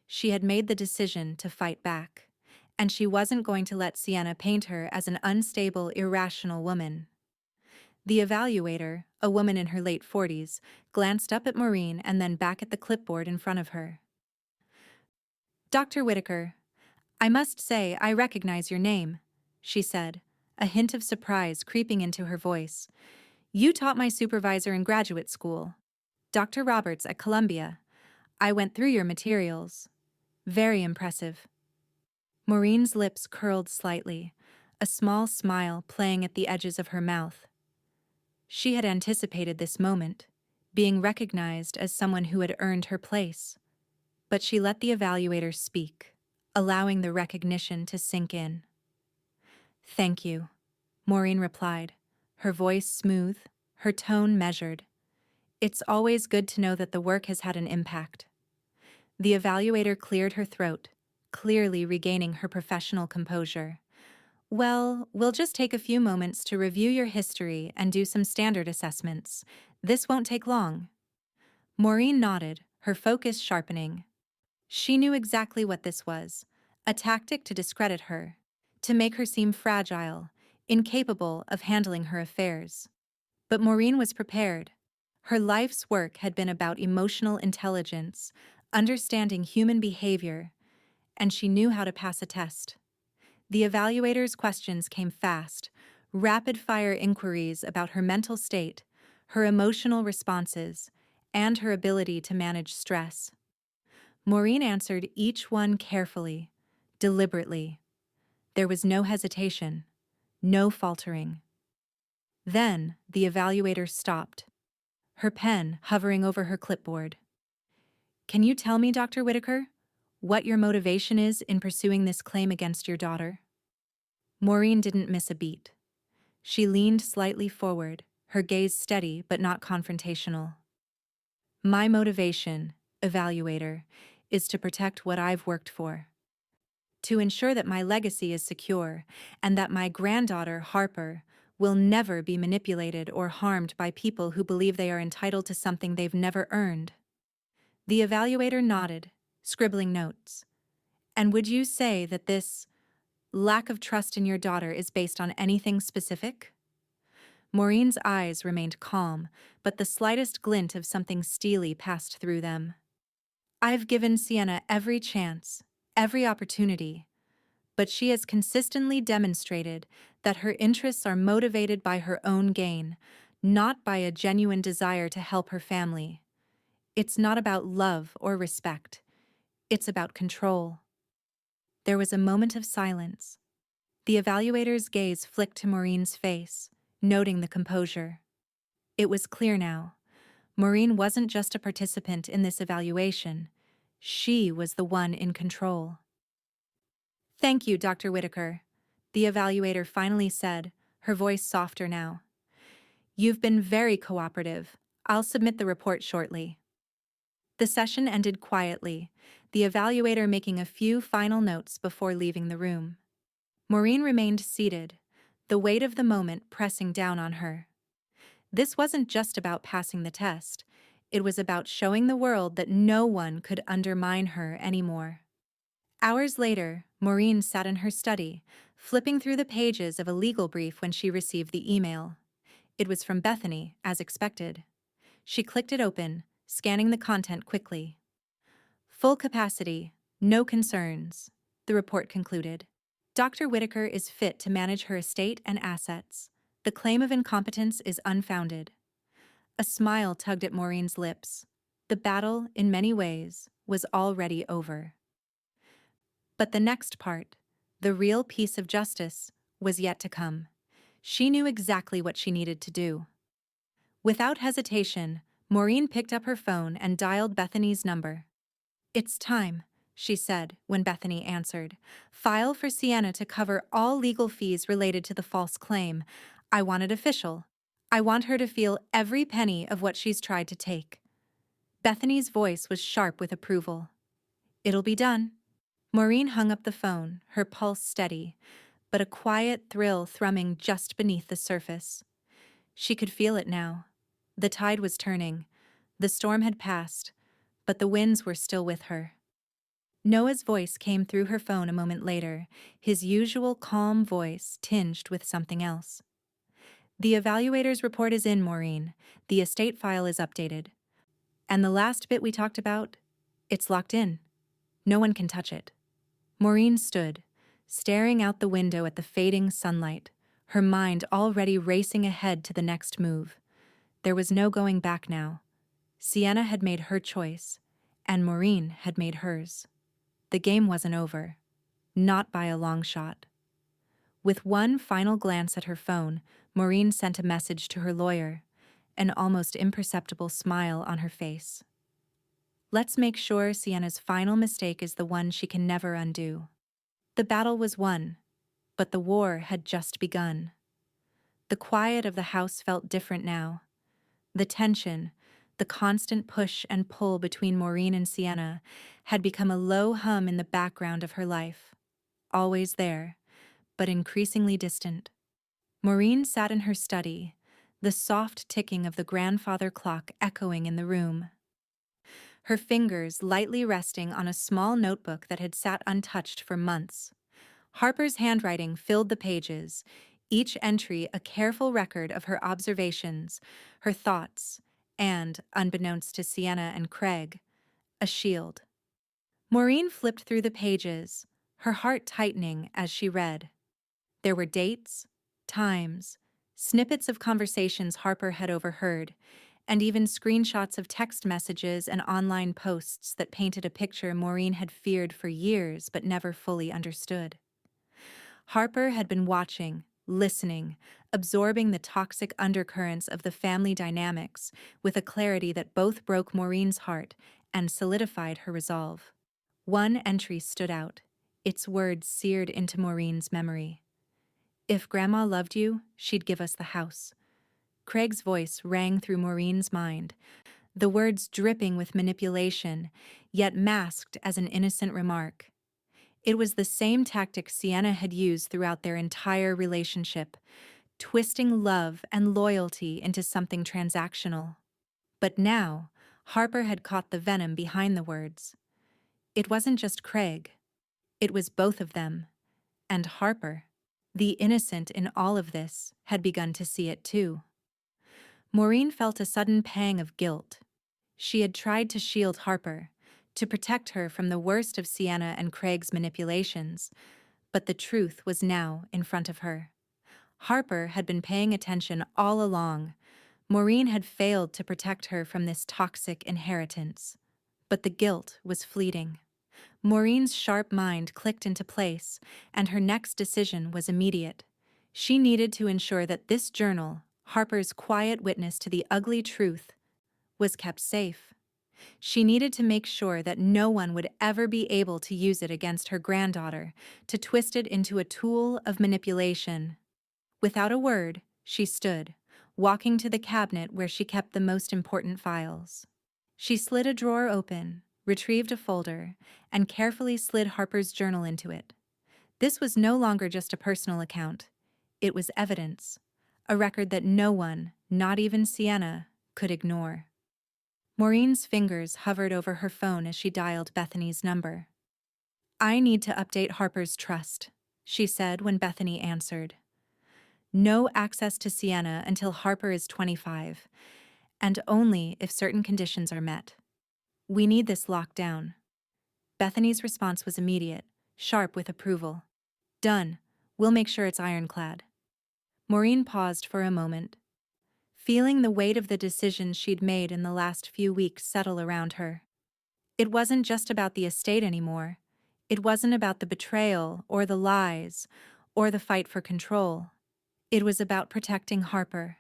[SPEAKER 1] She had made the decision to fight back, and she wasn't going to let Sienna paint her as an unstable, irrational woman. The evaluator, a woman in her late 40s, glanced up at Maureen and then back at the clipboard in front of her. "Dr. Whitaker, I must say I recognize your name," she said, a hint of surprise creeping into her voice. "You taught my supervisor in graduate school, Dr. Roberts at Columbia. I went through your materials. Very impressive." Maureen's lips curled slightly, a small smile playing at the edges of her mouth. She had anticipated this moment, being recognized as someone who had earned her place. But she let the evaluator speak, allowing the recognition to sink in. "Thank you," Maureen replied, her voice smooth, her tone measured. "It's always good to know that the work has had an impact." The evaluator cleared her throat, clearly regaining her professional composure. "Well, we'll just take a few moments to review your history and do some standard assessments. This won't take long." Maureen nodded, her focus sharpening. She knew exactly what this was, a tactic to discredit her, to make her seem fragile, incapable of handling her affairs. But Maureen was prepared. Her life's work had been about emotional intelligence, understanding human behavior, and she knew how to pass a test. The evaluator's questions came fast, rapid-fire inquiries about her mental state, her emotional responses, and her ability to manage stress. Maureen answered each one carefully, deliberately. There was no hesitation, no faltering. Then the evaluator stopped, her pen hovering over her clipboard. "Can you tell me, Dr. Whitaker, what your motivation is in pursuing this claim against your daughter?" Maureen didn't miss a beat. She leaned slightly forward, her gaze steady but not confrontational. "My motivation, evaluator, is to protect what I've worked for. To ensure that my legacy is secure and that my granddaughter, Harper, will never be manipulated or harmed by people who believe they are entitled to something they've never earned." The evaluator nodded, scribbling notes. "And would you say that this lack of trust in your daughter is based on anything specific?" Maureen's eyes remained calm, but the slightest glint of something steely passed through them. "I've given Sienna every chance, every opportunity, but she has consistently demonstrated that her interests are motivated by her own gain, not by a genuine desire to help her family. It's not about love or respect. It's about control." There was a moment of silence. The evaluator's gaze flicked to Maureen's face, noting the composure. It was clear now. Maureen wasn't just a participant in this evaluation. She was the one in control. "Thank you, Dr. Whitaker," the evaluator finally said, her voice softer now. "You've been very cooperative. I'll submit the report shortly." The session ended quietly, the evaluator making a few final notes before leaving the room. Maureen remained seated, the weight of the moment pressing down on her. This wasn't just about passing the test. It was about showing the world that no one could undermine her anymore. Hours later, Maureen sat in her study, flipping through the pages of a legal brief when she received the email. It was from Bethany, as expected. She clicked it open, scanning the content quickly. "Full capacity, no concerns," the report concluded. "Dr. Whitaker is fit to manage her estate and assets. The claim of incompetence is unfounded." A smile tugged at Maureen's lips. The battle, in many ways, was already over. But the next part, The real piece of justice was yet to come. She knew exactly what she needed to do. Without hesitation, Maureen picked up her phone and dialed Bethany's number. "It's time," she said when Bethany answered. "File for Sienna to cover all legal fees related to the false claim. I want it official. I want her to feel every penny of what she's tried to take." Bethany's voice was sharp with approval. "It'll be done." Maureen hung up the phone, her pulse steady, but a quiet thrill thrumming just beneath the surface. She could feel it now. The tide was turning. The storm had passed, but the winds were still with her. Noah's voice came through her phone a moment later, his usual calm voice tinged with something else. "The evaluator's report is in, Maureen. The estate file is updated. And the last bit we talked about? It's locked in. No one can touch it." Maureen stood, staring out the window at the fading sunlight, her mind already racing ahead to the next move. There was no going back now. Sienna had made her choice, and Maureen had made hers. The game wasn't over. Not by a long shot. With one final glance at her phone, Maureen sent a message to her lawyer, an almost imperceptible smile on her face. "Let's make sure Sienna's final mistake is the one she can never undo." The battle was won, but the war had just begun. The quiet of the house felt different now. The tension, the constant push and pull between Maureen and Sienna, had become a low hum in the background of her life. Always there, but increasingly distant. Maureen sat in her study, the soft ticking of the grandfather clock echoing in the room. Her fingers lightly resting on a small notebook that had sat untouched for months. Harper's handwriting filled the pages, each entry a careful record of her observations, her thoughts, and, unbeknownst to Sienna and Craig, a shield. Maureen flipped through the pages, her heart tightening as she read. There were dates, times, snippets of conversations Harper had overheard, and even screenshots of text messages and online posts that painted a picture Maureen had feared for years but never fully understood. Harper had been watching, listening, absorbing the toxic undercurrents of the family dynamics with a clarity that both broke Maureen's heart and solidified her resolve. One entry stood out, its words seared into Maureen's memory. "If Grandma loved you, she'd give us the house." Craig's voice rang through Maureen's mind, the words dripping with manipulation, yet masked as an innocent remark. It was the same tactic Sienna had used throughout their entire relationship, twisting love and loyalty into something transactional. But now, Harper had caught the venom behind the words. It wasn't just Craig. It was both of them. And Harper, the innocent in all of this, had begun to see it too. Maureen felt a sudden pang of guilt. She had tried to shield Harper, to protect her from the worst of Sienna and Craig's manipulations, but the truth was now in front of her. Harper had been paying attention all along. Maureen had failed to protect her from this toxic inheritance. But the guilt was fleeting. Maureen's sharp mind clicked into place, and her next decision was immediate. She needed to ensure that this journal, Harper's quiet witness to the ugly truth, was kept safe. She needed to make sure that no one would ever be able to use it against her granddaughter, to twist it into a tool of manipulation. Without a word, she stood, walking to the cabinet where she kept the most important files. She slid a drawer open, retrieved a folder, and carefully slid Harper's journal into it. This was no longer just a personal account. It was evidence, a record that no one, not even Sienna, could ignore. Maureen's fingers hovered over her phone as she dialed Bethany's number. "I need to update Harper's trust," she said when Bethany answered. "No access to Sienna until Harper is 25, and only if certain conditions are met. We need this locked down." Bethany's response was immediate, sharp with approval. "Done. We'll make sure it's ironclad." Maureen paused for a moment, feeling the weight of the decisions she'd made in the last few weeks settle around her. It wasn't just about the estate anymore. It wasn't about the betrayal or the lies or the fight for control. It was about protecting Harper,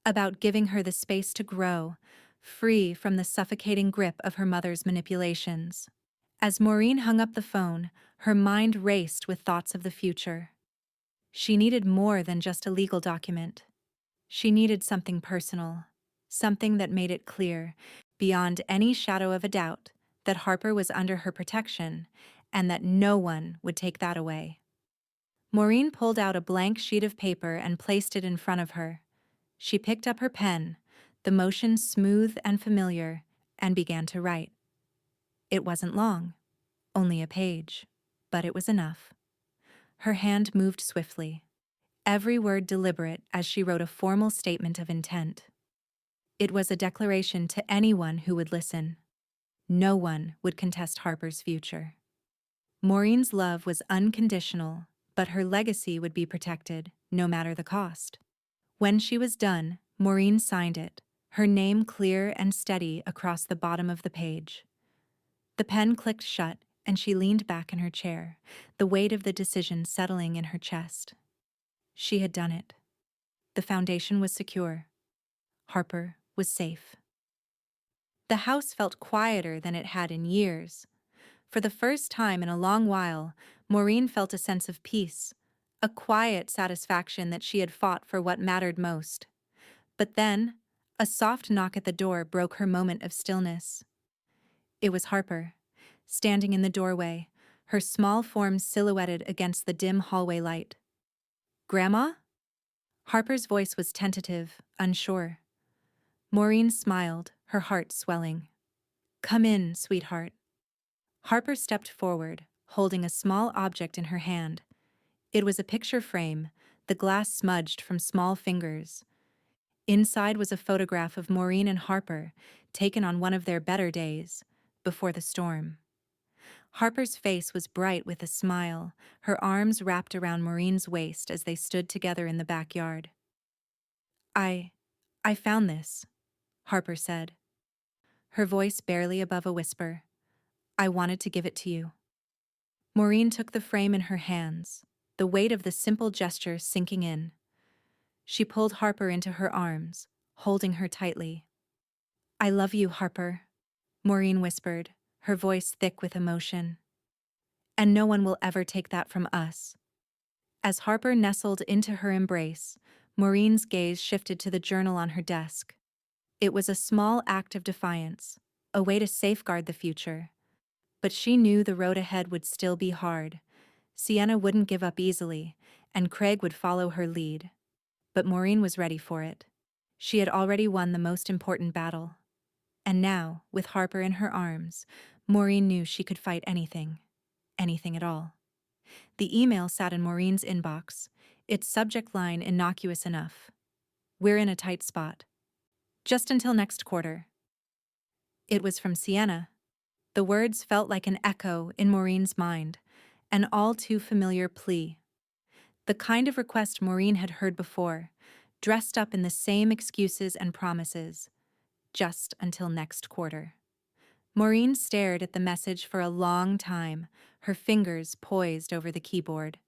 [SPEAKER 1] about giving her the space to grow, free from the suffocating grip of her mother's manipulations. As Maureen hung up the phone, her mind raced with thoughts of the future. She needed more than just a legal document. She needed something personal, something that made it clear, beyond any shadow of a doubt, that Harper was under her protection and that no one would take that away. Maureen pulled out a blank sheet of paper and placed it in front of her. She picked up her pen, the motion smooth and familiar, and began to write. It wasn't long, only a page, but it was enough. Her hand moved swiftly, every word deliberate as she wrote a formal statement of intent. It was a declaration to anyone who would listen. No one would contest Harper's future. Maureen's love was unconditional, but her legacy would be protected, no matter the cost. When she was done, Maureen signed it, her name clear and steady across the bottom of the page. The pen clicked shut, and she leaned back in her chair, the weight of the decision settling in her chest. She had done it. The foundation was secure. Harper was safe. The house felt quieter than it had in years. For the first time in a long while, Maureen felt a sense of peace, a quiet satisfaction that she had fought for what mattered most. But then, a soft knock at the door broke her moment of stillness. It was Harper, standing in the doorway, her small form silhouetted against the dim hallway light. "Grandma?" Harper's voice was tentative, unsure. Maureen smiled, her heart swelling. "Come in, sweetheart." Harper stepped forward, holding a small object in her hand. It was a picture frame, the glass smudged from small fingers. Inside was a photograph of Maureen and Harper, taken on one of their better days, before the storm. Harper's face was bright with a smile, her arms wrapped around Maureen's waist as they stood together in the backyard. I found this," Harper said, her voice barely above a whisper. "I wanted to give it to you." Maureen took the frame in her hands, the weight of the simple gesture sinking in. She pulled Harper into her arms, holding her tightly. "I love you, Harper," Maureen whispered, her voice thick with emotion. "And no one will ever take that from us." As Harper nestled into her embrace, Maureen's gaze shifted to the journal on her desk. It was a small act of defiance, a way to safeguard the future. But she knew the road ahead would still be hard. Sienna wouldn't give up easily, and Craig would follow her lead. But Maureen was ready for it. She had already won the most important battle. And now, with Harper in her arms, Maureen knew she could fight anything. Anything at all. The email sat in Maureen's inbox, its subject line innocuous enough. "We're in a tight spot. Just until next quarter." It was from Sienna. The words felt like an echo in Maureen's mind, an all too familiar plea. The kind of request Maureen had heard before, dressed up in the same excuses and promises. Just until next quarter. Maureen stared at the message for a long time, her fingers poised over the keyboard.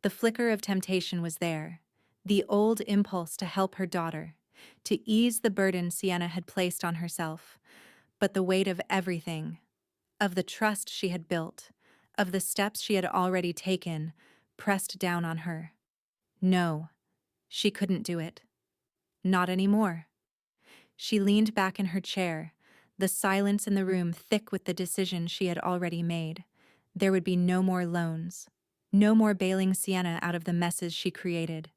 [SPEAKER 1] The flicker of temptation was there, the old impulse to help her daughter, to ease the burden Sienna had placed on herself, but the weight of everything, of the trust she had built, of the steps she had already taken, pressed down on her. No, she couldn't do it. Not anymore. She leaned back in her chair, the silence in the room thick with the decision she had already made. There would be no more loans, no more bailing Sienna out of the messes she created.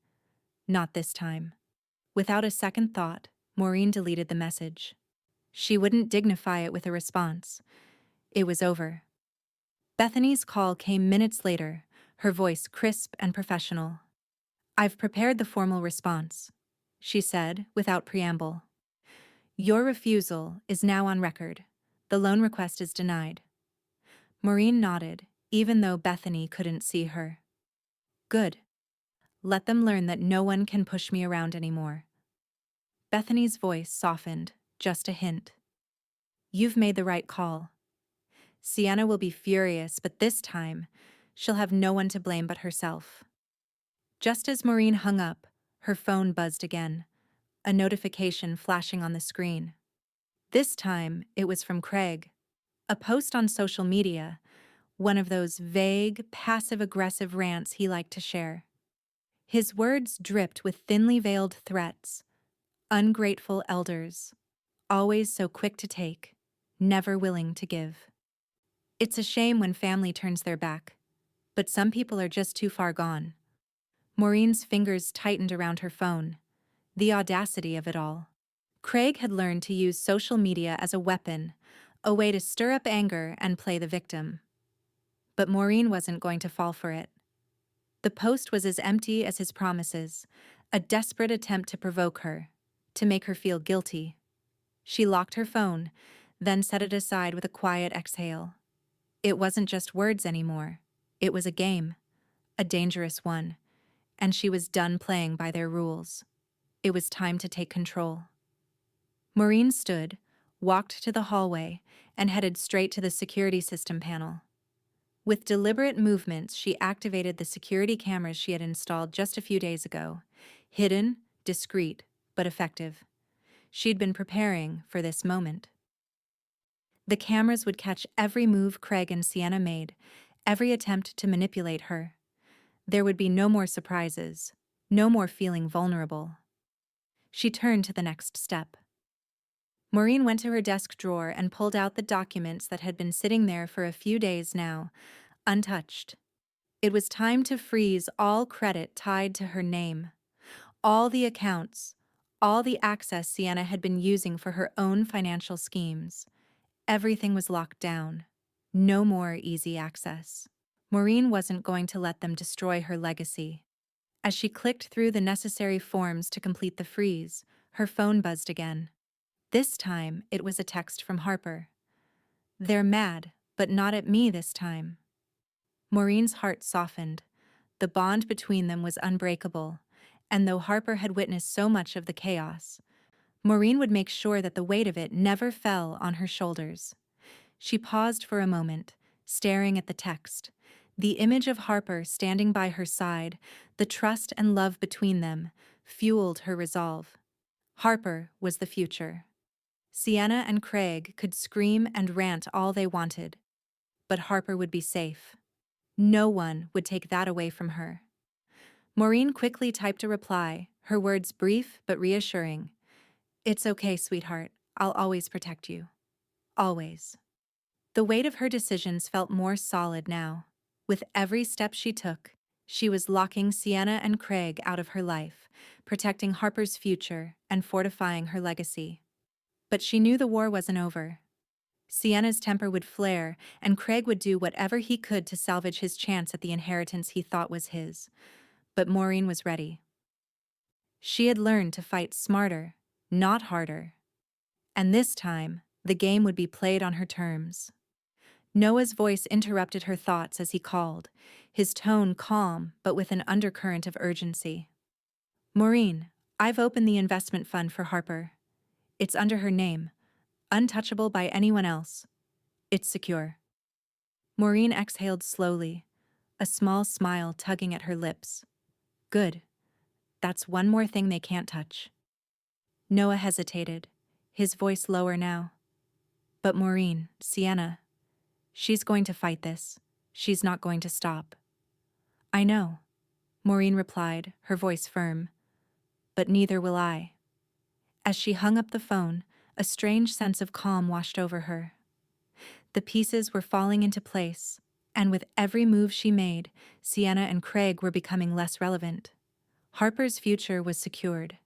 [SPEAKER 1] Not this time. Without a second thought, Maureen deleted the message. She wouldn't dignify it with a response. It was over. Bethany's call came minutes later, her voice crisp and professional. "I've prepared the formal response," she said, without preamble. "Your refusal is now on record. The loan request is denied." Maureen nodded, even though Bethany couldn't see her. "Good. Let them learn that no one can push me around anymore." Bethany's voice softened, just a hint. "You've made the right call." Sienna will be furious, but this time, she'll have no one to blame but herself. Just as Maureen hung up, her phone buzzed again, a notification flashing on the screen. This time, it was from Craig. A post on social media, one of those vague, passive-aggressive rants he liked to share. His words dripped with thinly veiled threats. Ungrateful elders, always so quick to take, never willing to give. It's a shame when family turns their back, but some people are just too far gone. Maureen's fingers tightened around her phone. The audacity of it all. Craig had learned to use social media as a weapon, a way to stir up anger and play the victim. But Maureen wasn't going to fall for it. The post was as empty as his promises, a desperate attempt to provoke her, to make her feel guilty. She locked her phone, then set it aside with a quiet exhale. It wasn't just words anymore. It was a game, a dangerous one, and she was done playing by their rules. It was time to take control. Maureen stood, walked to the hallway, and headed straight to the security system panel. With deliberate movements, she activated the security cameras she had installed just a few days ago. Hidden, discreet, but effective. She'd been preparing for this moment. The cameras would catch every move Craig and Sienna made, every attempt to manipulate her. There would be no more surprises, no more feeling vulnerable. She turned to the next step. Maureen went to her desk drawer and pulled out the documents that had been sitting there for a few days now, untouched. It was time to freeze all credit tied to her name. All the accounts, all the access Sienna had been using for her own financial schemes. Everything was locked down. No more easy access. Maureen wasn't going to let them destroy her legacy. As she clicked through the necessary forms to complete the freeze, her phone buzzed again. This time, it was a text from Harper. "They're mad, but not at me this time." Maureen's heart softened. The bond between them was unbreakable, and though Harper had witnessed so much of the chaos, Maureen would make sure that the weight of it never fell on her shoulders. She paused for a moment, staring at the text. The image of Harper standing by her side, the trust and love between them, fueled her resolve. Harper was the future. Sienna and Craig could scream and rant all they wanted, but Harper would be safe. No one would take that away from her. Maureen quickly typed a reply, her words brief but reassuring. "It's okay, sweetheart. I'll always protect you. Always." The weight of her decisions felt more solid now. With every step she took, she was locking Sienna and Craig out of her life, protecting Harper's future and fortifying her legacy. But she knew the war wasn't over. Sienna's temper would flare, and Craig would do whatever he could to salvage his chance at the inheritance he thought was his. But Maureen was ready. She had learned to fight smarter, not harder. And this time, the game would be played on her terms. Noah's voice interrupted her thoughts as he called, his tone calm but with an undercurrent of urgency. "Maureen, I've opened the investment fund for Harper. It's under her name, untouchable by anyone else. It's secure." Maureen exhaled slowly, a small smile tugging at her lips. "Good. That's one more thing they can't touch." Noah hesitated, his voice lower now. "But Maureen, Sienna, she's going to fight this. She's not going to stop." "I know," Maureen replied, her voice firm. "But neither will I." As she hung up the phone, a strange sense of calm washed over her. The pieces were falling into place, and with every move she made, Sienna and Craig were becoming less relevant. Harper's future was secured.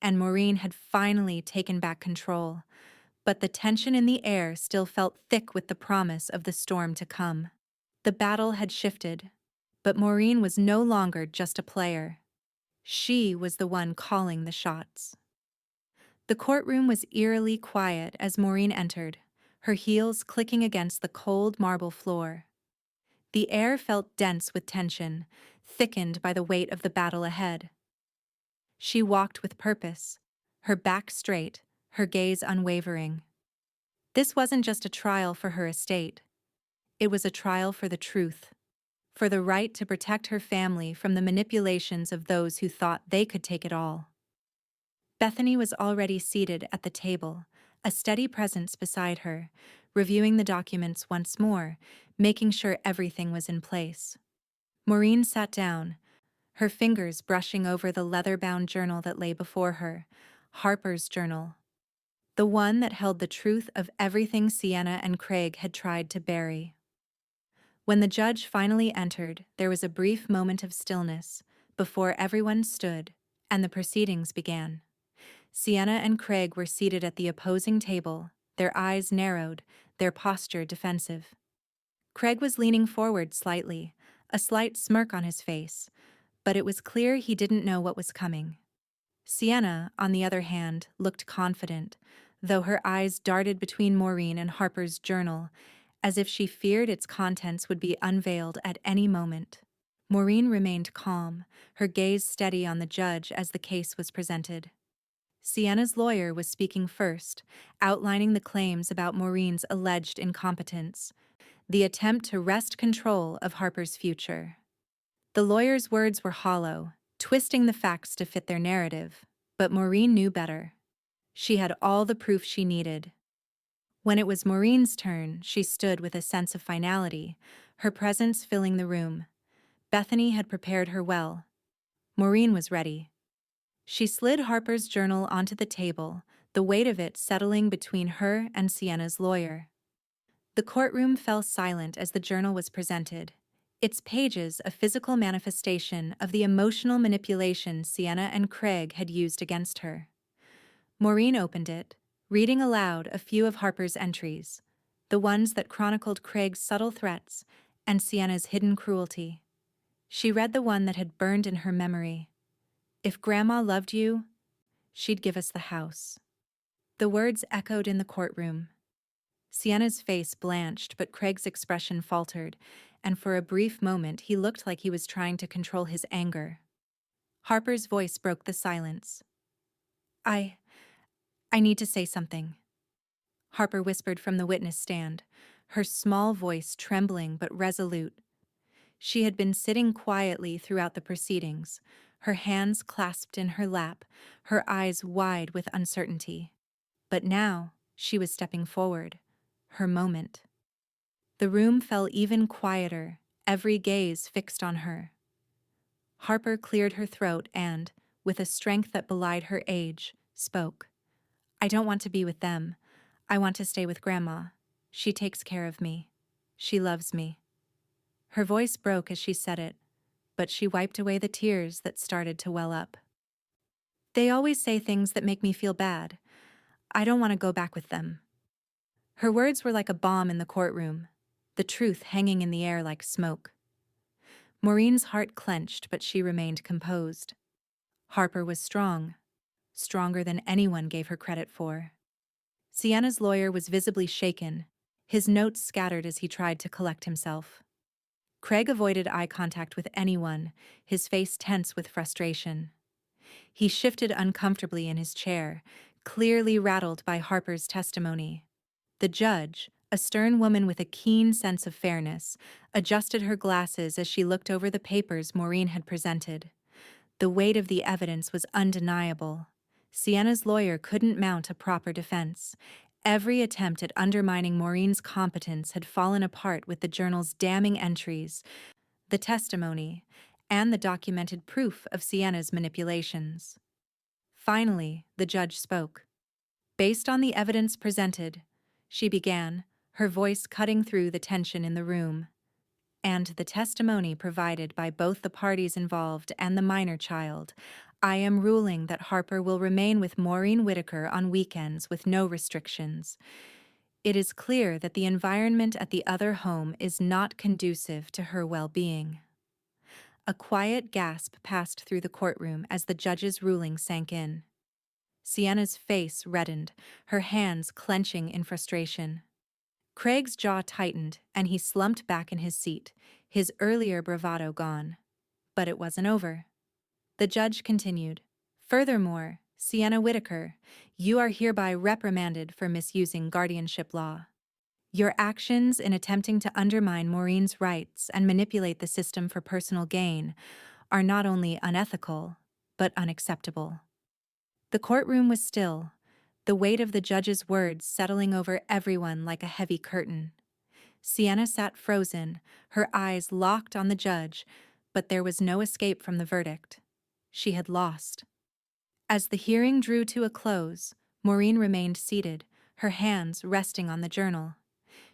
[SPEAKER 1] And Maureen had finally taken back control, but the tension in the air still felt thick with the promise of the storm to come. The battle had shifted, but Maureen was no longer just a player. She was the one calling the shots. The courtroom was eerily quiet as Maureen entered, her heels clicking against the cold marble floor. The air felt dense with tension, thickened by the weight of the battle ahead. She walked with purpose, her back straight, her gaze unwavering. This wasn't just a trial for her estate. It was a trial for the truth, for the right to protect her family from the manipulations of those who thought they could take it all. Bethany was already seated at the table, a steady presence beside her, reviewing the documents once more, making sure everything was in place. Maureen sat down, her fingers brushing over the leather-bound journal that lay before her, Harper's journal, the one that held the truth of everything Sienna and Craig had tried to bury. When the judge finally entered, there was a brief moment of stillness before everyone stood and the proceedings began. Sienna and Craig were seated at the opposing table, their eyes narrowed, their posture defensive. Craig was leaning forward slightly, a slight smirk on his face, but it was clear he didn't know what was coming. Sienna, on the other hand, looked confident, though her eyes darted between Maureen and Harper's journal, as if she feared its contents would be unveiled at any moment. Maureen remained calm, her gaze steady on the judge as the case was presented. Sienna's lawyer was speaking first, outlining the claims about Maureen's alleged incompetence, the attempt to wrest control of Harper's future. The lawyer's words were hollow, twisting the facts to fit their narrative, but Maureen knew better. She had all the proof she needed. When it was Maureen's turn, she stood with a sense of finality, her presence filling the room. Bethany had prepared her well. Maureen was ready. She slid Harper's journal onto the table, the weight of it settling between her and Sienna's lawyer. The courtroom fell silent as the journal was presented, its pages a physical manifestation of the emotional manipulation Sienna and Craig had used against her. Maureen opened it, reading aloud a few of Harper's entries, the ones that chronicled Craig's subtle threats and Sienna's hidden cruelty. She read the one that had burned in her memory. "If Grandma loved you, she'd give us the house." The words echoed in the courtroom. Sienna's face blanched, but Craig's expression faltered, and for a brief moment he looked like he was trying to control his anger. Harper's voice broke the silence. I need to say something," Harper whispered from the witness stand, her small voice trembling but resolute. She had been sitting quietly throughout the proceedings, her hands clasped in her lap, her eyes wide with uncertainty. But now, she was stepping forward, her moment. The room fell even quieter, every gaze fixed on her. Harper cleared her throat and, with a strength that belied her age, spoke. "I don't want to be with them. I want to stay with Grandma. She takes care of me. She loves me." Her voice broke as she said it, but she wiped away the tears that started to well up. "They always say things that make me feel bad. I don't want to go back with them." Her words were like a bomb in the courtroom, the truth hanging in the air like smoke. Maureen's heart clenched, but she remained composed. Harper was strong, stronger than anyone gave her credit for. Sienna's lawyer was visibly shaken, his notes scattered as he tried to collect himself. Craig avoided eye contact with anyone, his face tense with frustration. He shifted uncomfortably in his chair, clearly rattled by Harper's testimony. The judge, a stern woman with a keen sense of fairness, adjusted her glasses as she looked over the papers Maureen had presented. The weight of the evidence was undeniable. Sienna's lawyer couldn't mount a proper defense. Every attempt at undermining Maureen's competence had fallen apart with the journal's damning entries, the testimony, and the documented proof of Sienna's manipulations. Finally, the judge spoke. "Based on the evidence presented," she began, her voice cutting through the tension in the room, "and the testimony provided by both the parties involved and the minor child, I am ruling that Harper will remain with Maureen Whitaker on weekends with no restrictions. It is clear that the environment at the other home is not conducive to her well-being." A quiet gasp passed through the courtroom as the judge's ruling sank in. Sienna's face reddened, her hands clenching in frustration. Craig's jaw tightened, and he slumped back in his seat, his earlier bravado gone. But it wasn't over. The judge continued. "Furthermore, Sienna Whitaker, you are hereby reprimanded for misusing guardianship law. Your actions in attempting to undermine Maureen's rights and manipulate the system for personal gain are not only unethical, but unacceptable. The courtroom was still, the weight of the judge's words settling over everyone like a heavy curtain. Sienna sat frozen, her eyes locked on the judge, but there was no escape from the verdict. She had lost. As the hearing drew to a close, Maureen remained seated, her hands resting on the journal.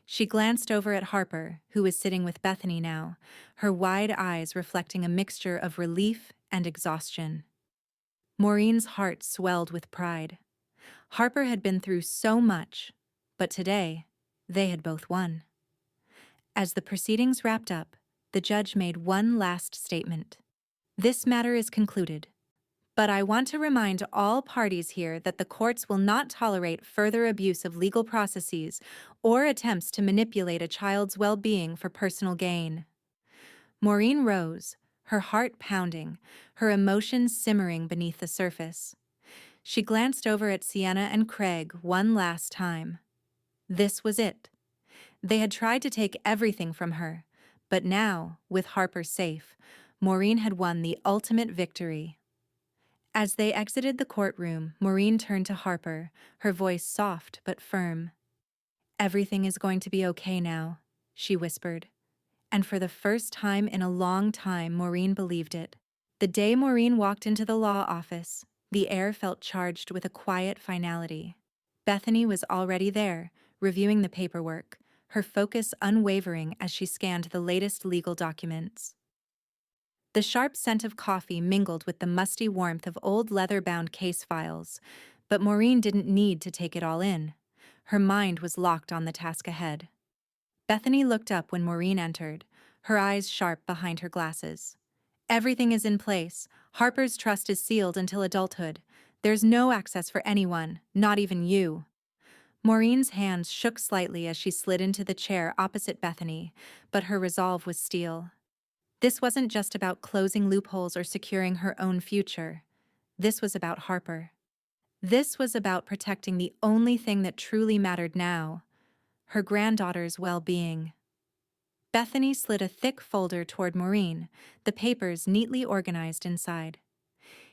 [SPEAKER 1] She glanced over at Harper, who was sitting with Bethany now, her wide eyes reflecting a mixture of relief and exhaustion. Maureen's heart swelled with pride. Harper had been through so much, but today, they had both won. As the proceedings wrapped up, the judge made one last statement. This matter is concluded, but I want to remind all parties here that the courts will not tolerate further abuse of legal processes or attempts to manipulate a child's well-being for personal gain. Maureen rose, her heart pounding, her emotions simmering beneath the surface. She glanced over at Sienna and Craig one last time. This was it. They had tried to take everything from her, but now, with Harper safe, Maureen had won the ultimate victory. As they exited the courtroom, Maureen turned to Harper, her voice soft but firm. "Everything is going to be okay now," she whispered. And for the first time in a long time, Maureen believed it. The day Maureen walked into the law office, the air felt charged with a quiet finality. Bethany was already there, reviewing the paperwork, her focus unwavering as she scanned the latest legal documents. The sharp scent of coffee mingled with the musty warmth of old leather-bound case files, but Maureen didn't need to take it all in. Her mind was locked on the task ahead. Bethany looked up when Maureen entered, her eyes sharp behind her glasses. "Everything is in place. Harper's trust is sealed until adulthood. There's no access for anyone, not even you." Maureen's hands shook slightly as she slid into the chair opposite Bethany, but her resolve was steel. This wasn't just about closing loopholes or securing her own future. This was about Harper. This was about protecting the only thing that truly mattered now, her granddaughter's well-being. Bethany slid a thick folder toward Maureen, the papers neatly organized inside.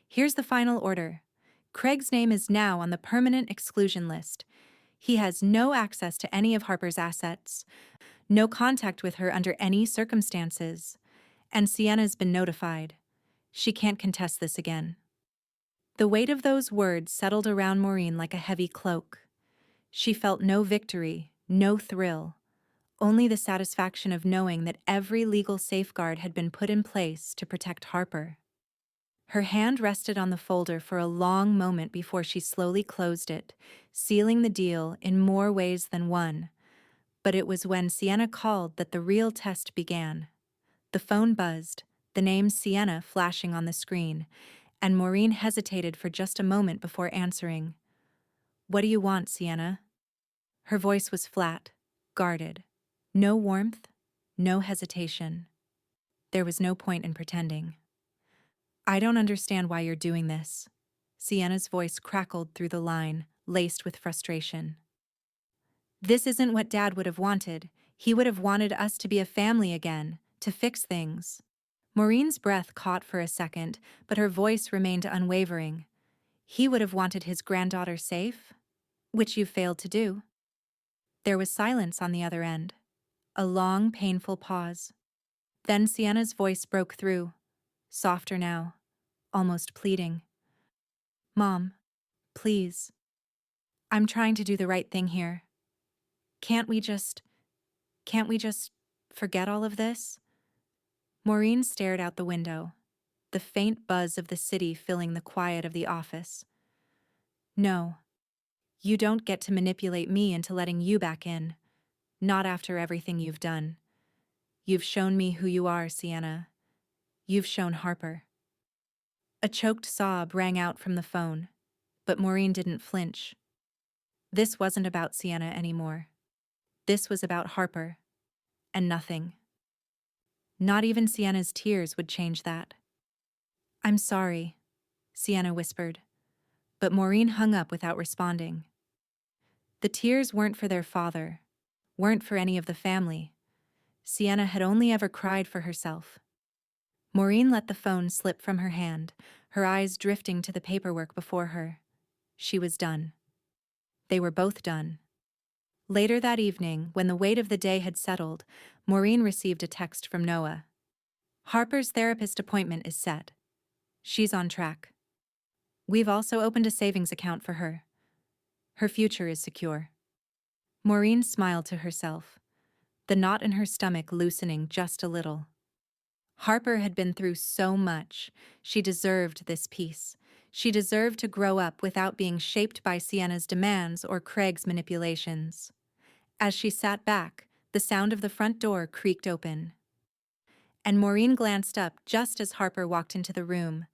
[SPEAKER 1] "Here's the final order. Craig's name is now on the permanent exclusion list. He has no access to any of Harper's assets, no contact with her under any circumstances. And Sienna's been notified. She can't contest this again." The weight of those words settled around Maureen like a heavy cloak. She felt no victory, no thrill, only the satisfaction of knowing that every legal safeguard had been put in place to protect Harper. Her hand rested on the folder for a long moment before she slowly closed it, sealing the deal in more ways than one. But it was when Sienna called that the real test began. The phone buzzed, the name Sienna flashing on the screen, and Maureen hesitated for just a moment before answering. "What do you want, Sienna?" Her voice was flat, guarded. No warmth, no hesitation. There was no point in pretending. "I don't understand why you're doing this." Sienna's voice crackled through the line, laced with frustration. "This isn't what Dad would have wanted. He would have wanted us to be a family again, to fix things." Maureen's breath caught for a second, but her voice remained unwavering. "He would have wanted his granddaughter safe, which you failed to do." There was silence on the other end, a long, painful pause. Then Sienna's voice broke through, softer now, almost pleading. "Mom, please. I'm trying to do the right thing here. Can't we just forget all of this?" Maureen stared out the window, the faint buzz of the city filling the quiet of the office. "No. You don't get to manipulate me into letting you back in. Not after everything you've done. You've shown me who you are, Sienna. You've shown Harper." A choked sob rang out from the phone, but Maureen didn't flinch. This wasn't about Sienna anymore. This was about Harper, and nothing. Not even Sienna's tears would change that. "I'm sorry," Sienna whispered. but Maureen hung up without responding. The tears weren't for their father, weren't for any of the family. Sienna had only ever cried for herself. Maureen let the phone slip from her hand, her eyes drifting to the paperwork before her. She was done. They were both done. Later that evening, when the weight of the day had settled, Maureen received a text from Noah. Harper's therapist appointment is set. She's on track. We've also opened a savings account for her. Her future is secure. Maureen smiled to herself, the knot in her stomach loosening just a little. Harper had been through so much. She deserved this peace. She deserved to grow up without being shaped by Sienna's demands or Craig's manipulations. As she sat back, the sound of the front door creaked open. And Maureen glanced up just as Harper walked into the room.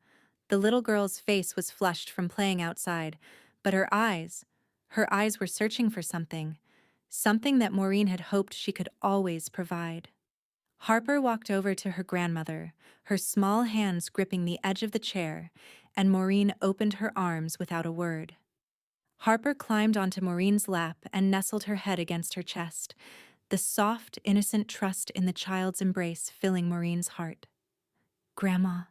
[SPEAKER 1] The little girl's face was flushed from playing outside, but her eyes were searching for something, something that Maureen had hoped she could always provide. Harper walked over to her grandmother, her small hands gripping the edge of the chair, and Maureen opened her arms without a word. Harper climbed onto Maureen's lap and nestled her head against her chest, the soft, innocent trust in the child's embrace filling Maureen's heart. "Grandma,"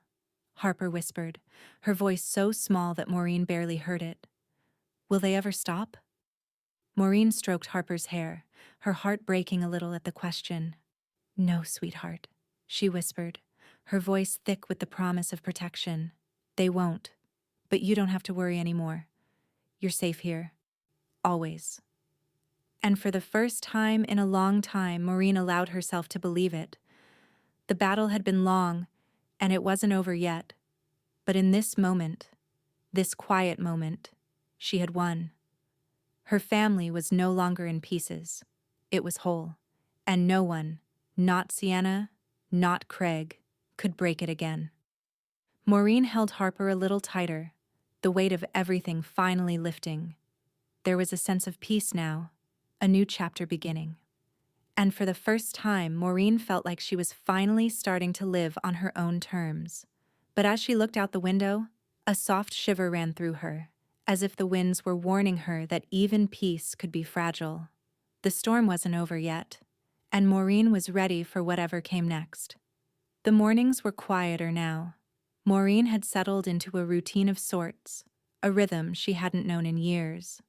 [SPEAKER 1] Harper whispered, her voice so small that Maureen barely heard it. "Will they ever stop?" Maureen stroked Harper's hair, her heart breaking a little at the question. "No, sweetheart," she whispered, her voice thick with the promise of protection. "They won't. But you don't have to worry anymore. You're safe here. Always." And for the first time in a long time, Maureen allowed herself to believe it. The battle had been long, and it wasn't over yet. But in this moment, this quiet moment, she had won. Her family was no longer in pieces. It was whole. And no one, not Sienna, not Craig, could break it again. Maureen held Harper a little tighter, the weight of everything finally lifting. There was a sense of peace now, a new chapter beginning. And for the first time, Maureen felt like she was finally starting to live on her own terms. But as she looked out the window, a soft shiver ran through her, as if the winds were warning her that even peace could be fragile. The storm wasn't over yet, and Maureen was ready for whatever came next. The mornings were quieter now. Maureen had settled into a routine of sorts, a rhythm she hadn't known in years.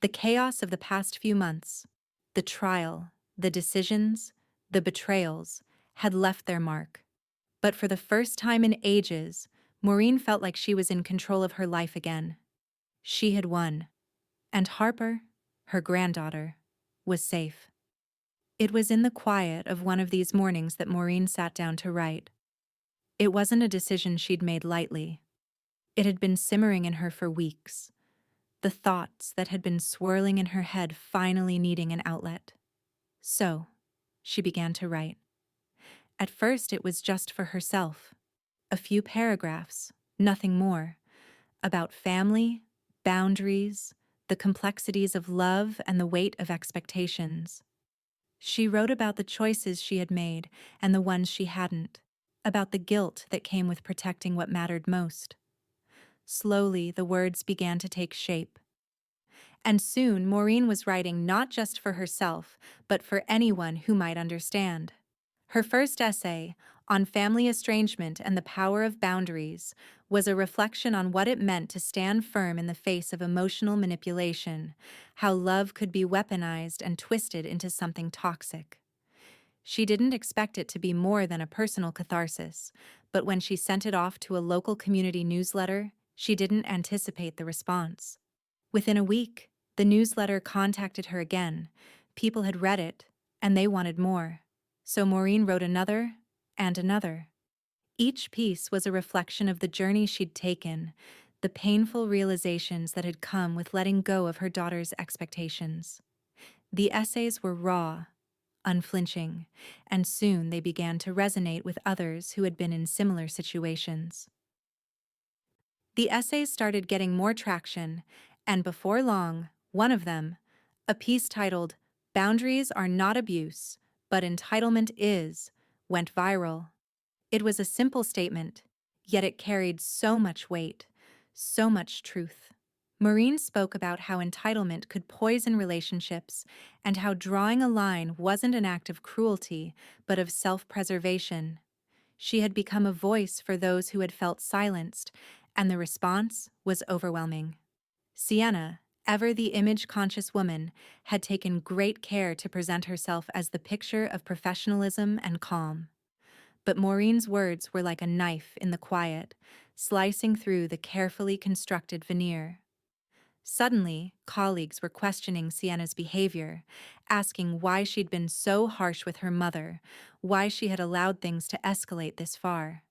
[SPEAKER 1] The chaos of the past few months, the trial, the decisions, the betrayals, had left their mark. But for the first time in ages, Maureen felt like she was in control of her life again. She had won. And Harper, her granddaughter, was safe. It was in the quiet of one of these mornings that Maureen sat down to write. It wasn't a decision she'd made lightly. It had been simmering in her for weeks, the thoughts that had been swirling in her head finally needing an outlet. So, she began to write. At first it was just for herself. A few paragraphs, nothing more, about family, boundaries, the complexities of love and the weight of expectations. She wrote about the choices she had made and the ones she hadn't, about the guilt that came with protecting what mattered most. Slowly, the words began to take shape. And soon, Maureen was writing not just for herself, but for anyone who might understand. Her first essay, on family estrangement and the power of boundaries, was a reflection on what it meant to stand firm in the face of emotional manipulation, how love could be weaponized and twisted into something toxic. She didn't expect it to be more than a personal catharsis, but when she sent it off to a local community newsletter, she didn't anticipate the response. Within a week, the newsletter contacted her again. People had read it, and they wanted more. So Maureen wrote another and another. Each piece was a reflection of the journey she'd taken, the painful realizations that had come with letting go of her daughter's expectations. The essays were raw, unflinching, and soon they began to resonate with others who had been in similar situations. The essays started getting more traction, and before long, one of them, a piece titled "Boundaries Are Not Abuse, but Entitlement Is," went viral. It was a simple statement, yet it carried so much weight, So much truth. Maureen spoke about how entitlement could poison relationships and how drawing a line wasn't an act of cruelty, but of self-preservation. She had become a voice for those who had felt silenced, and the response was overwhelming. Sienna, ever the image-conscious woman, had taken great care to present herself as the picture of professionalism and calm. But Maureen's words were like a knife in the quiet, slicing through the carefully constructed veneer. Suddenly, colleagues were questioning Sienna's behavior, asking why she'd been so harsh with her mother, why she had allowed things to escalate this far.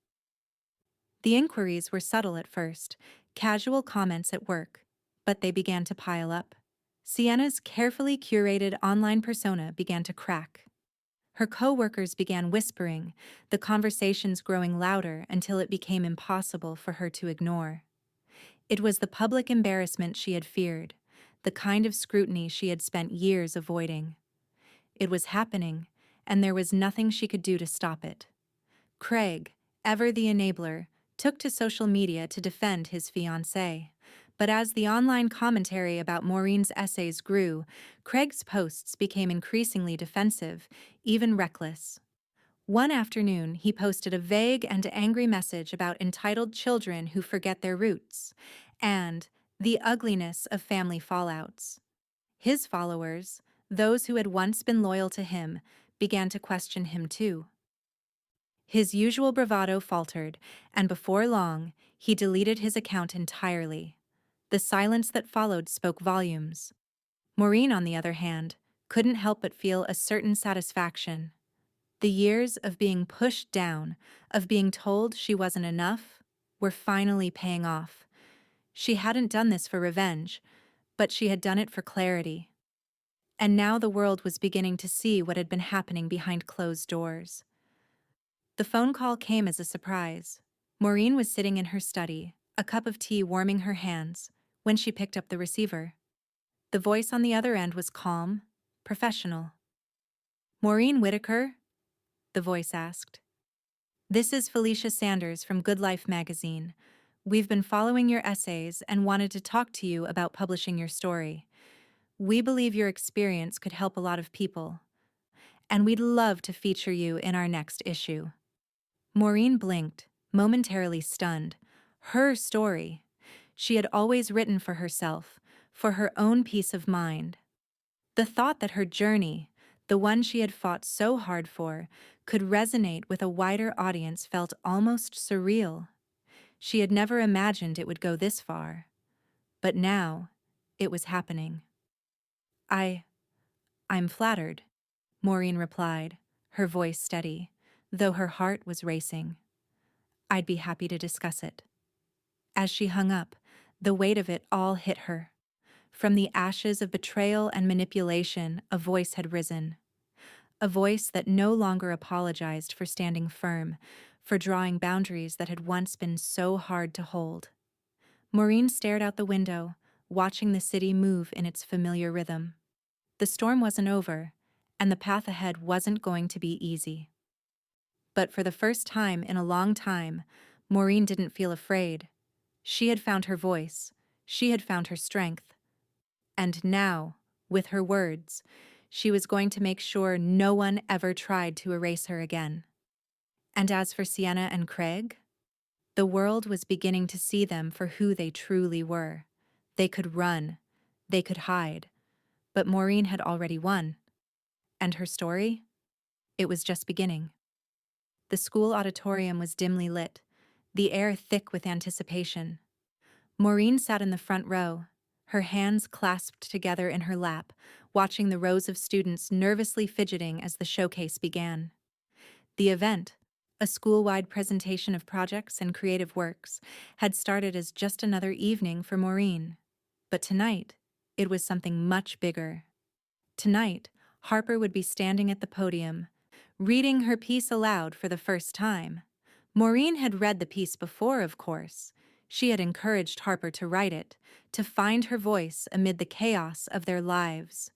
[SPEAKER 1] The inquiries were subtle at first, casual comments at work, but they began to pile up. Sienna's carefully curated online persona began to crack. Her co-workers began whispering, the conversations growing louder until it became impossible for her to ignore. It was the public embarrassment she had feared, the kind of scrutiny she had spent years avoiding. It was happening, and there was nothing she could do to stop it. Craig, ever the enabler, took to social media to defend his fiancée. But as the online commentary about Maureen's essays grew, Craig's posts became increasingly defensive, even reckless. One afternoon, he posted a vague and angry message about entitled children who forget their roots, and the ugliness of family fallouts. His followers, those who had once been loyal to him, began to question him too. His usual bravado faltered, and before long, he deleted his account entirely. The silence that followed spoke volumes. Maureen, on the other hand, couldn't help but feel a certain satisfaction. The years of being pushed down, of being told she wasn't enough, were finally paying off. She hadn't done this for revenge, but she had done it for clarity. And now the world was beginning to see what had been happening behind closed doors. The phone call came as a surprise. Maureen was sitting in her study, a cup of tea warming her hands, when she picked up the receiver. The voice on the other end was calm, professional. "Maureen Whitaker?" the voice asked. "This is Felicia Sanders from Good Life magazine. We've been following your essays and wanted to talk to you about publishing your story. We believe your experience could help a lot of people, and we'd love to feature you in our next issue." Maureen blinked, momentarily stunned. Her story. She had always written for herself, for her own peace of mind. The thought that her journey, the one she had fought so hard for, could resonate with a wider audience felt almost surreal. She had never imagined it would go this far. But now, it was happening. I'm flattered," Maureen replied, her voice steady, though her heart was racing. "I'd be happy to discuss it." As she hung up, the weight of it all hit her. From the ashes of betrayal and manipulation, a voice had risen. A voice that no longer apologized for standing firm, for drawing boundaries that had once been so hard to hold. Maureen stared out the window, watching the city move in its familiar rhythm. The storm wasn't over, and the path ahead wasn't going to be easy. But for the first time in a long time, Maureen didn't feel afraid. She had found her voice. She had found her strength. And now, with her words, she was going to make sure no one ever tried to erase her again. And as for Sienna and Craig, the world was beginning to see them for who they truly were. They could run. They could hide. But Maureen had already won. And her story? It was just beginning. The school auditorium was dimly lit, the air thick with anticipation. Maureen sat in the front row, her hands clasped together in her lap, watching the rows of students nervously fidgeting as the showcase began. The event, a school-wide presentation of projects and creative works, had started as just another evening for Maureen. But tonight, it was something much bigger. Tonight, Harper would be standing at the podium, reading her piece aloud for the first time. Maureen had read the piece before, of course. She had encouraged Harper to write it, to find her voice amid the chaos of their lives.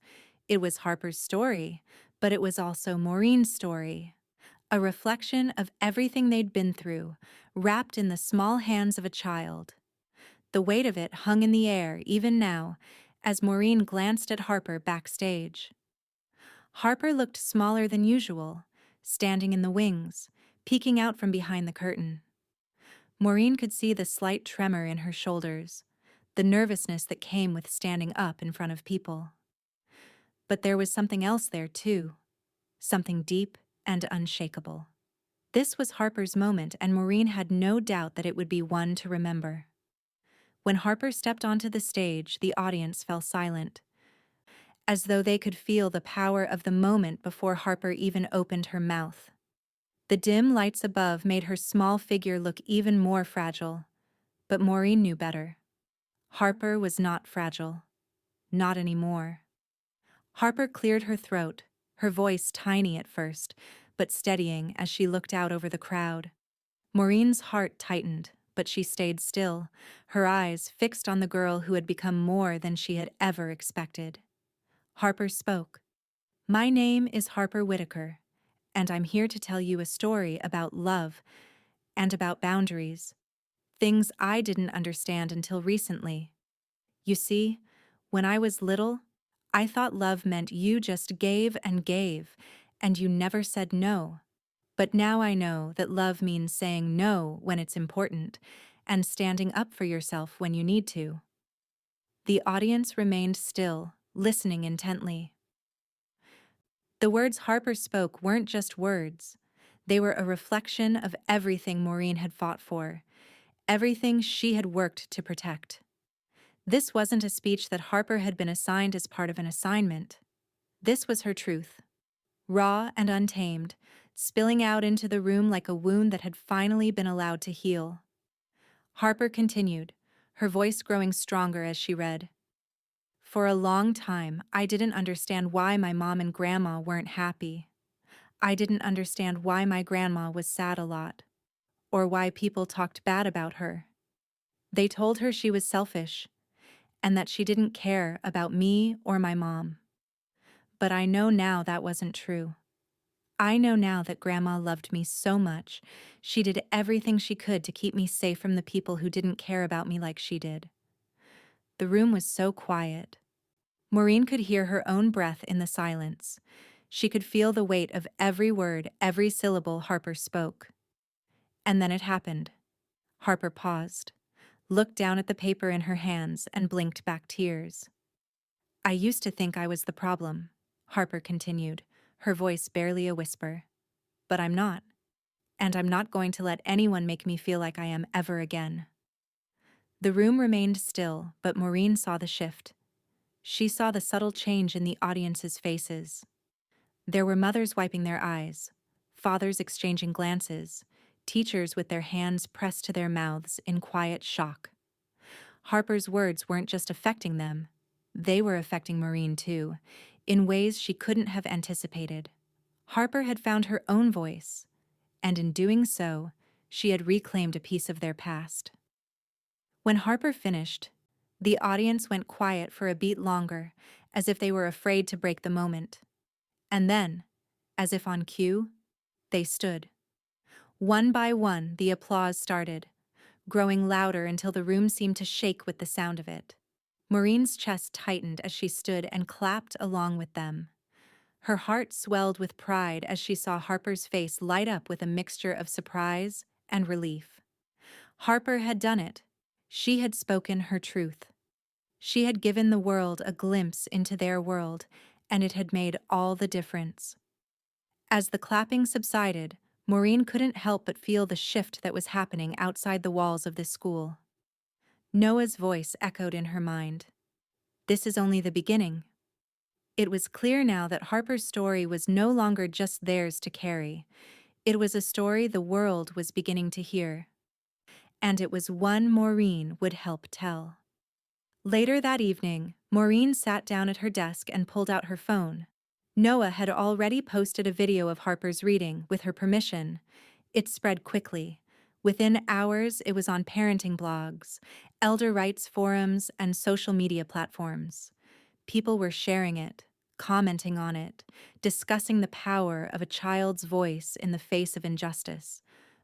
[SPEAKER 1] It was Harper's story, but it was also Maureen's story. A reflection of everything they'd been through, wrapped in the small hands of a child. The weight of it hung in the air even now, as Maureen glanced at Harper backstage. Harper looked smaller than usual, standing in the wings, peeking out from behind the curtain. Maureen could see the slight tremor in her shoulders, the nervousness that came with standing up in front of people. But there was something else there, too, something deep and unshakable. This was Harper's moment, and Maureen had no doubt that it would be one to remember. When Harper stepped onto the stage, the audience fell silent, as though they could feel the power of the moment before Harper even opened her mouth. The dim lights above made her small figure look even more fragile, but Maureen knew better. Harper was not fragile. Not anymore. Harper cleared her throat, her voice tiny at first, but steadying as she looked out over the crowd. Maureen's heart tightened, but she stayed still, her eyes fixed on the girl who had become more than she had ever expected. Harper spoke. "My name is Harper Whitaker, and I'm here to tell you a story about love and about boundaries, things I didn't understand until recently. You see, when I was little, I thought love meant you just gave, and you never said no. But now I know that love means saying no when it's important, and standing up for yourself when you need to." The audience remained still, listening intently. The words Harper spoke weren't just words. They were a reflection of everything Maureen had fought for, everything she had worked to protect. This wasn't a speech that Harper had been assigned as part of an assignment. This was her truth, raw and untamed, spilling out into the room like a wound that had finally been allowed to heal. Harper continued, her voice growing stronger as she read. "For a long time, I didn't understand why my mom and grandma weren't happy. I didn't understand why my grandma was sad a lot, or why people talked bad about her. They told her she was selfish, and that she didn't care about me or my mom. But I know now that wasn't true. I know now that Grandma loved me so much, she did everything she could to keep me safe from the people who didn't care about me like she did." The room was so quiet. Maureen could hear her own breath in the silence. She could feel the weight of every word, every syllable Harper spoke. And then it happened. Harper paused, looked down at the paper in her hands, and blinked back tears. "I used to think I was the problem," Harper continued, her voice barely a whisper. "But I'm not. And I'm not going to let anyone make me feel like I am ever again." The room remained still, but Maureen saw the shift. She saw the subtle change in the audience's faces. There were mothers wiping their eyes, fathers exchanging glances, teachers with their hands pressed to their mouths in quiet shock. Harper's words weren't just affecting them. They were affecting Maureen too, in ways she couldn't have anticipated. Harper had found her own voice, and in doing so, she had reclaimed a piece of their past. When Harper finished, the audience went quiet for a beat longer, as if they were afraid to break the moment. And then, as if on cue, they stood. One by one, the applause started, growing louder until the room seemed to shake with the sound of it. Maureen's chest tightened as she stood and clapped along with them. Her heart swelled with pride as she saw Harper's face light up with a mixture of surprise and relief. Harper had done it. She had spoken her truth. She had given the world a glimpse into their world, and it had made all the difference. As the clapping subsided, Maureen couldn't help but feel the shift that was happening outside the walls of this school. Noah's voice echoed in her mind. "This is only the beginning." It was clear now that Harper's story was no longer just theirs to carry. It was a story the world was beginning to hear. And it was one Maureen would help tell. Later that evening, Maureen sat down at her desk and pulled out her phone. Noah had already posted a video of Harper's reading, with her permission. It spread quickly. Within hours, it was on parenting blogs, elder rights forums, and social media platforms. People were sharing it, commenting on it, discussing the power of a child's voice in the face of injustice.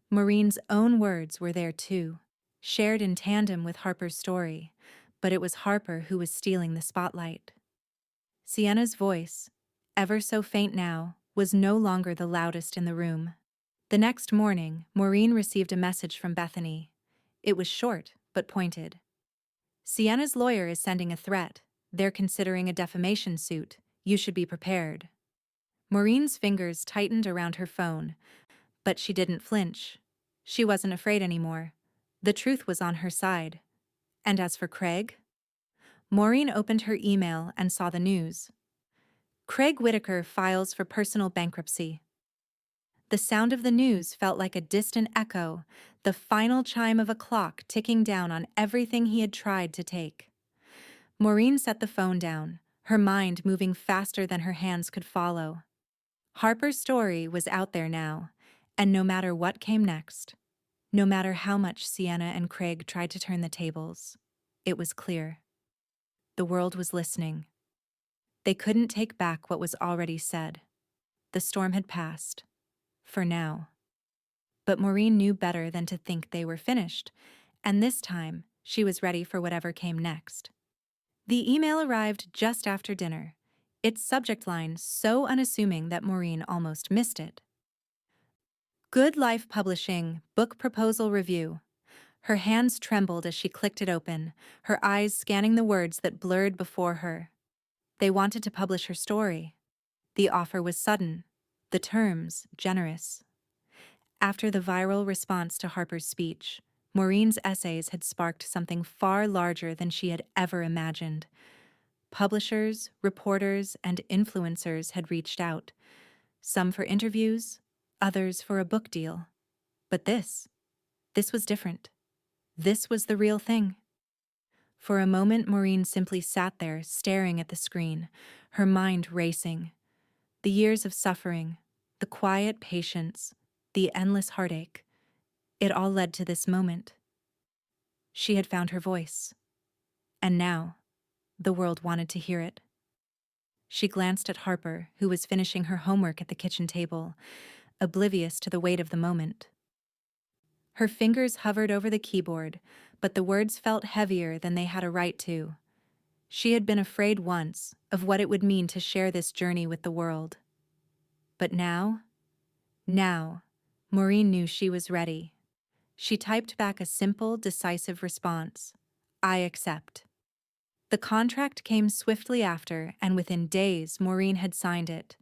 [SPEAKER 1] Maureen's own words were there too. shared in tandem with Harper's story, but it was Harper who was stealing the spotlight. Sienna's voice, ever so faint now, was no longer the loudest in the room. The next morning, Maureen received a message from Bethany. It was short, but pointed. Sienna's lawyer is sending a threat. They're considering a defamation suit. You should be prepared. Maureen's fingers tightened around her phone, but she didn't flinch. She wasn't afraid anymore. The truth was on her side. And as for Craig? Maureen opened her email and saw the news. Craig Whitaker files for personal bankruptcy. The sound of the news felt like a distant echo, the final chime of a clock ticking down on everything he had tried to take. Maureen set the phone down, her mind moving faster than her hands could follow. Harper's story was out there now, and no matter what came next, no matter how much Sienna and Craig tried to turn the tables, it was clear. The world was listening. They couldn't take back what was already said. The storm had passed. For now. But Maureen knew better than to think they were finished, and this time she was ready for whatever came next. The email arrived just after dinner, its subject line so unassuming that Maureen almost missed it. Good Life Publishing, Book Proposal Review. Her hands trembled as she clicked it open, her eyes scanning the words that blurred before her. They wanted to publish her story. The offer was sudden, the terms generous. After the viral response to Harper's speech, Maureen's essays had sparked something far larger than she had ever imagined. Publishers, reporters, and influencers had reached out, some for interviews, others for a book deal. But this was different. This was the real thing. For a moment, Maureen simply sat there, staring at the screen, her mind racing. The years of suffering, the quiet patience, the endless heartache, it all led to this moment. She had found her voice. And now, the world wanted to hear it. She glanced at Harper, who was finishing her homework at the kitchen table, oblivious to the weight of the moment. Her fingers hovered over the keyboard, but the words felt heavier than they had a right to. She had been afraid once of what it would mean to share this journey with the world. But now, Maureen knew she was ready. She typed back a simple, decisive response. I accept. The contract came swiftly after, and within days, Maureen had signed it.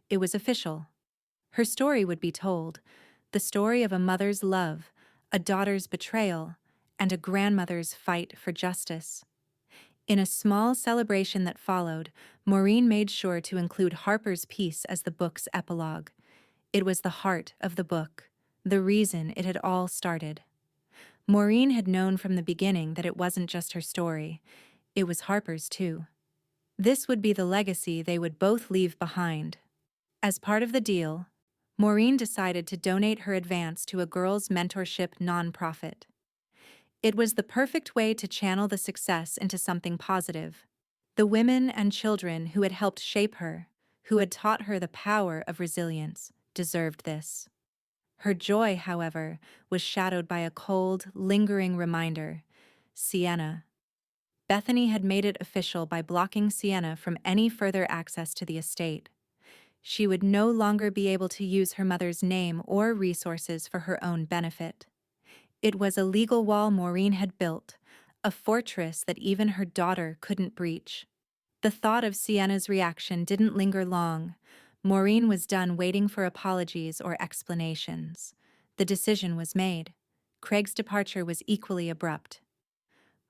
[SPEAKER 1] It was official. Her story would be told, the story of a mother's love, a daughter's betrayal, and a grandmother's fight for justice. In a small celebration that followed, Maureen made sure to include Harper's piece as the book's epilogue. It was the heart of the book, the reason it had all started. Maureen had known from the beginning that it wasn't just her story, it was Harper's too. This would be the legacy they would both leave behind. As part of the deal, Maureen decided to donate her advance to a girls' mentorship nonprofit. It was the perfect way to channel the success into something positive. The women and children who had helped shape her, who had taught her the power of resilience, deserved this. Her joy, however, was shadowed by a cold, lingering reminder: Sienna. Bethany had made it official by blocking Sienna from any further access to the estate. She would no longer be able to use her mother's name or resources for her own benefit. It was a legal wall Maureen had built, a fortress that even her daughter couldn't breach. The thought of Sienna's reaction didn't linger long. Maureen was done waiting for apologies or explanations. The decision was made. Craig's departure was equally abrupt.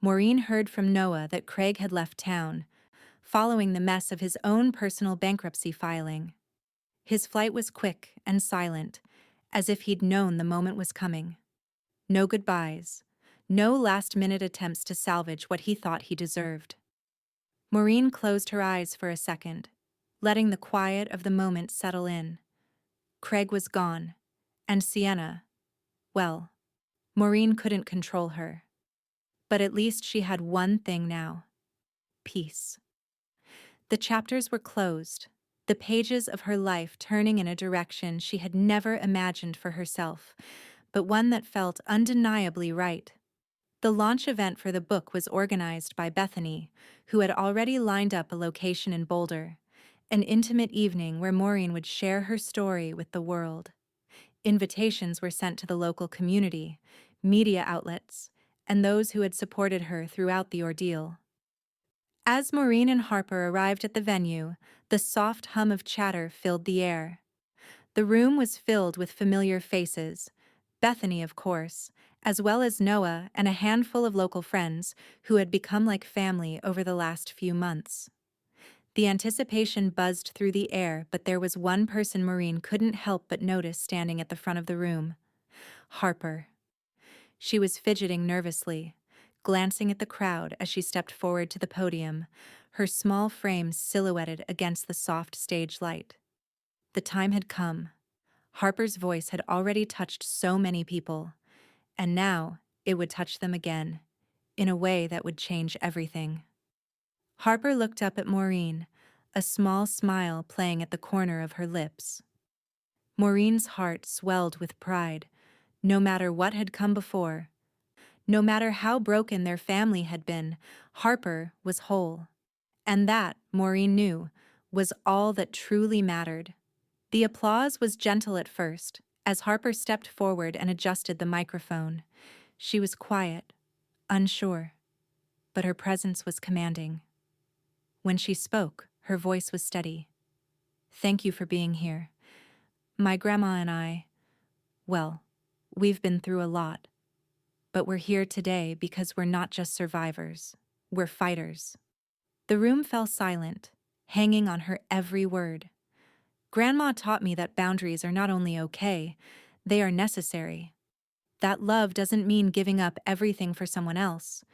[SPEAKER 1] Maureen heard from Noah that Craig had left town, following the mess of his own personal bankruptcy filing. His flight was quick and silent, as if he'd known the moment was coming. No goodbyes, no last-minute attempts to salvage what he thought he deserved. Maureen closed her eyes for a second, letting the quiet of the moment settle in. Craig was gone, and Sienna, well, Maureen couldn't control her. But at least she had one thing now: peace. The chapters were closed, the pages of her life turning in a direction she had never imagined for herself, but one that felt undeniably right. The launch event for the book was organized by Bethany, who had already lined up a location in Boulder, an intimate evening where Maureen would share her story with the world. Invitations were sent to the local community, media outlets, and those who had supported her throughout the ordeal. As Maureen and Harper arrived at the venue, the soft hum of chatter filled the air. The room was filled with familiar faces, Bethany, of course, as well as Noah and a handful of local friends who had become like family over the last few months. The anticipation buzzed through the air, but there was one person Maureen couldn't help but notice standing at the front of the room: Harper. She was fidgeting nervously, glancing at the crowd as she stepped forward to the podium, her small frame silhouetted against the soft stage light. The time had come. Harper's voice had already touched so many people, and now it would touch them again, in a way that would change everything. Harper looked up at Maureen, a small smile playing at the corner of her lips. Maureen's heart swelled with pride. No matter what had come before, no matter how broken their family had been, Harper was whole. And that, Maureen knew, was all that truly mattered. The applause was gentle at first, as Harper stepped forward and adjusted the microphone. She was quiet, unsure, but her presence was commanding. When she spoke, her voice was steady. "Thank you for being here. My grandma and I, well, we've been through a lot, but we're here today because we're not just survivors, we're fighters." The room fell silent, hanging on her every word. Grandma taught me that boundaries are not only okay, they are necessary. That love doesn't mean giving up everything for someone else.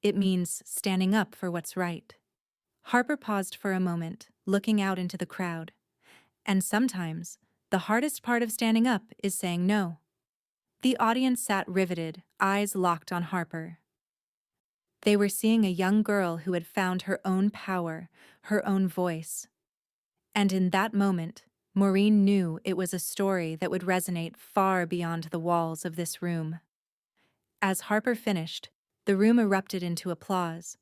[SPEAKER 1] It means standing up for what's right. Harper paused for a moment, looking out into the crowd. And sometimes, the hardest part of standing up is saying no. The audience sat riveted, eyes locked on Harper. They were seeing a young girl who had found her own power, her own voice. And in that moment, Maureen knew it was a story that would resonate far beyond the walls of this room. As Harper finished, the room erupted into applause.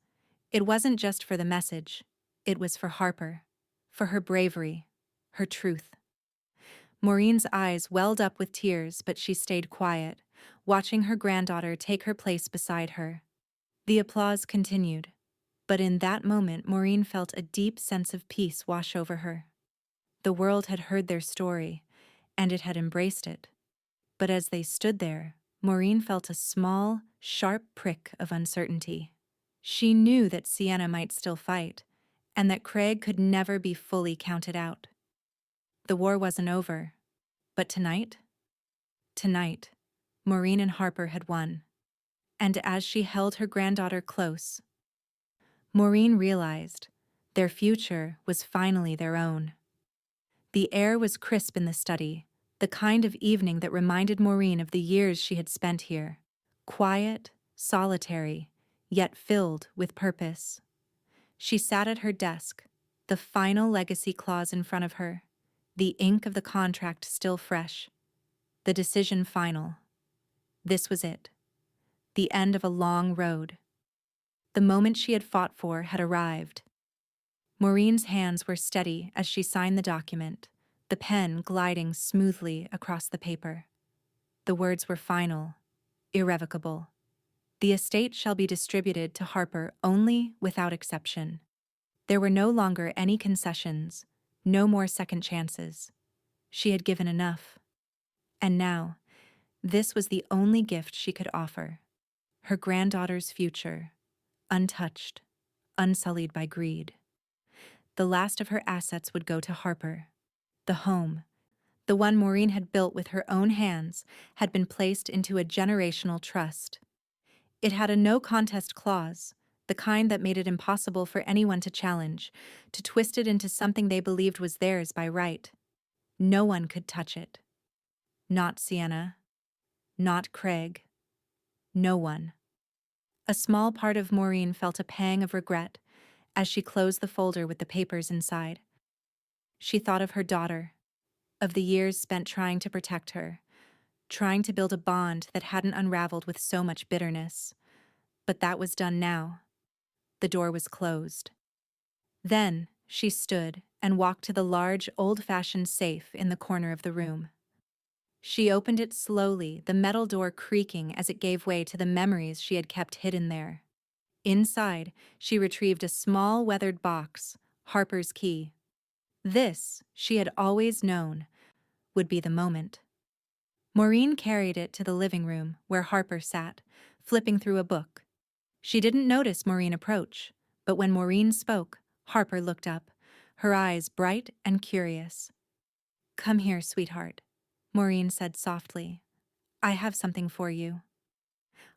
[SPEAKER 1] It wasn't just for the message, it was for Harper, for her bravery, her truth. Maureen's eyes welled up with tears, but she stayed quiet, watching her granddaughter take her place beside her. The applause continued, but in that moment Maureen felt a deep sense of peace wash over her. The world had heard their story, and it had embraced it. But as they stood there, Maureen felt a small, sharp prick of uncertainty. She knew that Sienna might still fight, and that Craig could never be fully counted out. The war wasn't over. But tonight? Tonight, Maureen and Harper had won. And as she held her granddaughter close, Maureen realized their future was finally their own. The air was crisp in the study, the kind of evening that reminded Maureen of the years she had spent here. Quiet, solitary, yet filled with purpose. She sat at her desk, the final legacy clause in front of her, the ink of the contract still fresh, the decision final. This was it. The end of a long road. The moment she had fought for had arrived. Maureen's hands were steady as she signed the document, the pen gliding smoothly across the paper. The words were final, irrevocable. The estate shall be distributed to Harper only without exception. There were no longer any concessions, no more second chances. She had given enough. And now, this was the only gift she could offer: her granddaughter's future, untouched, unsullied by greed. The last of her assets would go to Harper. The home, the one Maureen had built with her own hands, had been placed into a generational trust. It had a no-contest clause, the kind that made it impossible for anyone to challenge, to twist it into something they believed was theirs by right. No one could touch it. Not Sienna. Not Craig. No one. A small part of Maureen felt a pang of regret as she closed the folder with the papers inside. She thought of her daughter, of the years spent trying to protect her, trying to build a bond that hadn't unraveled with so much bitterness. But that was done now. The door was closed. Then, she stood and walked to the large, old-fashioned safe in the corner of the room. She opened it slowly, the metal door creaking as it gave way to the memories she had kept hidden there. Inside, she retrieved a small, weathered box, Harper's key. This, she had always known, would be the moment. Maureen carried it to the living room where Harper sat, flipping through a book. She didn't notice Maureen approach, but when Maureen spoke, Harper looked up, her eyes bright and curious. "Come here, sweetheart," Maureen said softly. "I have something for you."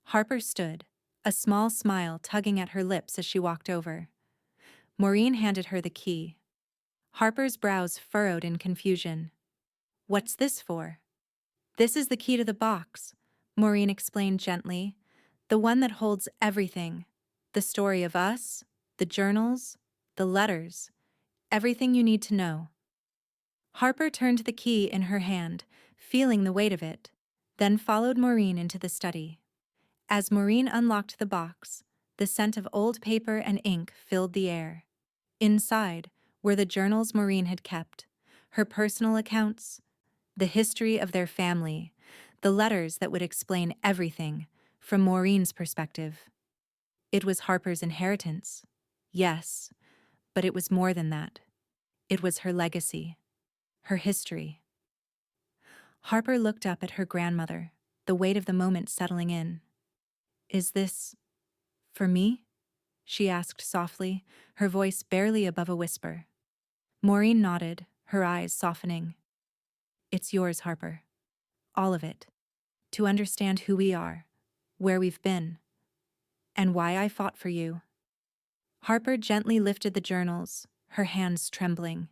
[SPEAKER 1] Harper stood, a small smile tugging at her lips as she walked over. Maureen handed her the key. Harper's brows furrowed in confusion. "What's this for?" "This is the key to the box," Maureen explained gently. "The one that holds everything. The story of us, the journals, the letters, everything you need to know." Harper turned the key in her hand, feeling the weight of it, then followed Maureen into the study. As Maureen unlocked the box, the scent of old paper and ink filled the air. Inside were the journals Maureen had kept, her personal accounts, the history of their family, the letters that would explain everything from Maureen's perspective. It was Harper's inheritance, yes, but it was more than that. It was her legacy, her history. Harper looked up at her grandmother, the weight of the moment settling in. "Is this for me?" she asked softly, her voice barely above a whisper. Maureen nodded, her eyes softening. "It's yours, Harper. All of it. To understand who we are, where we've been, and why I fought for you." Harper gently lifted the journals, her hands trembling.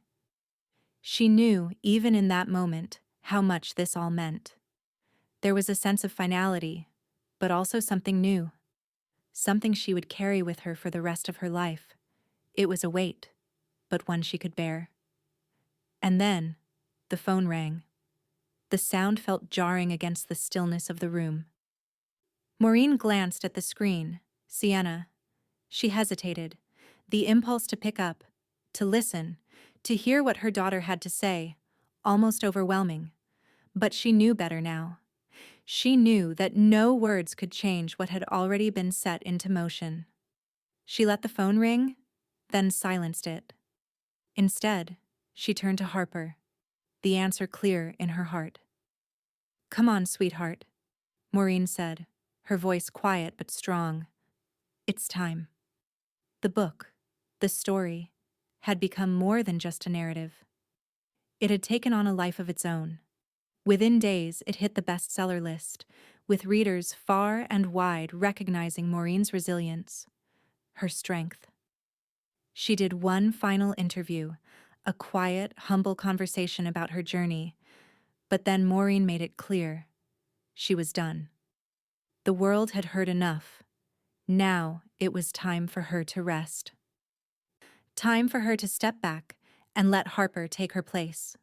[SPEAKER 1] She knew, even in that moment, how much this all meant. There was a sense of finality, but also something new. Something she would carry with her for the rest of her life. It was a weight, but one she could bear. And then, the phone rang. The sound felt jarring against the stillness of the room. Maureen glanced at the screen. Sienna. She hesitated, the impulse to pick up, to listen, to hear what her daughter had to say, almost overwhelming. But she knew better now. She knew that no words could change what had already been set into motion. She let the phone ring, then silenced it. Instead, she turned to Harper, the answer clear in her heart. "Come on, sweetheart," Maureen said, her voice quiet but strong. "It's time." The book, the story, had become more than just a narrative. It had taken on a life of its own. Within days, it hit the bestseller list, with readers far and wide recognizing Maureen's resilience, her strength. She did one final interview, a quiet, humble conversation about her journey, but then Maureen made it clear. She was done. The world had heard enough. Now it was time for her to rest. Time for her to step back and let Harper take her place.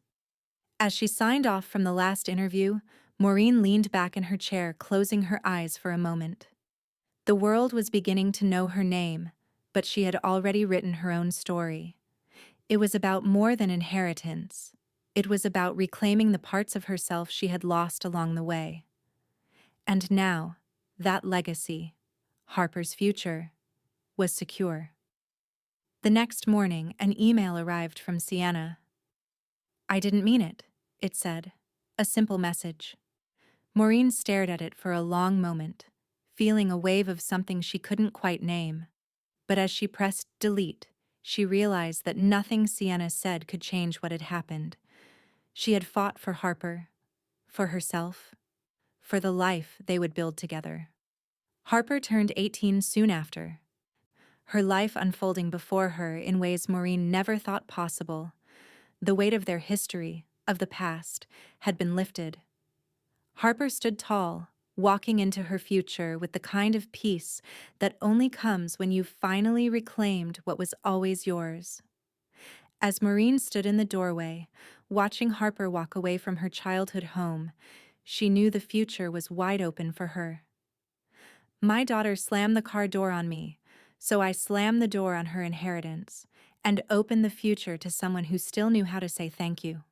[SPEAKER 1] As she signed off from the last interview, Maureen leaned back in her chair, closing her eyes for a moment. The world was beginning to know her name, but she had already written her own story. It was about more than inheritance. It was about reclaiming the parts of herself she had lost along the way. And now, that legacy, Harper's future, was secure. The next morning, an email arrived from Sienna. "I didn't mean it," it said. A simple message. Maureen stared at it for a long moment, feeling a wave of something she couldn't quite name. But as she pressed delete, she realized that nothing Sienna said could change what had happened. She had fought for Harper, for herself, for the life they would build together. Harper turned 18 soon after, her life unfolding before her in ways Maureen never thought possible. The weight of their history, of the past, had been lifted. Harper stood tall, walking into her future with the kind of peace that only comes when you've finally reclaimed what was always yours. As Maureen stood in the doorway, watching Harper walk away from her childhood home, she knew the future was wide open for her. My daughter slammed the car door on me, so I slammed the door on her inheritance and opened the future to someone who still knew how to say thank you.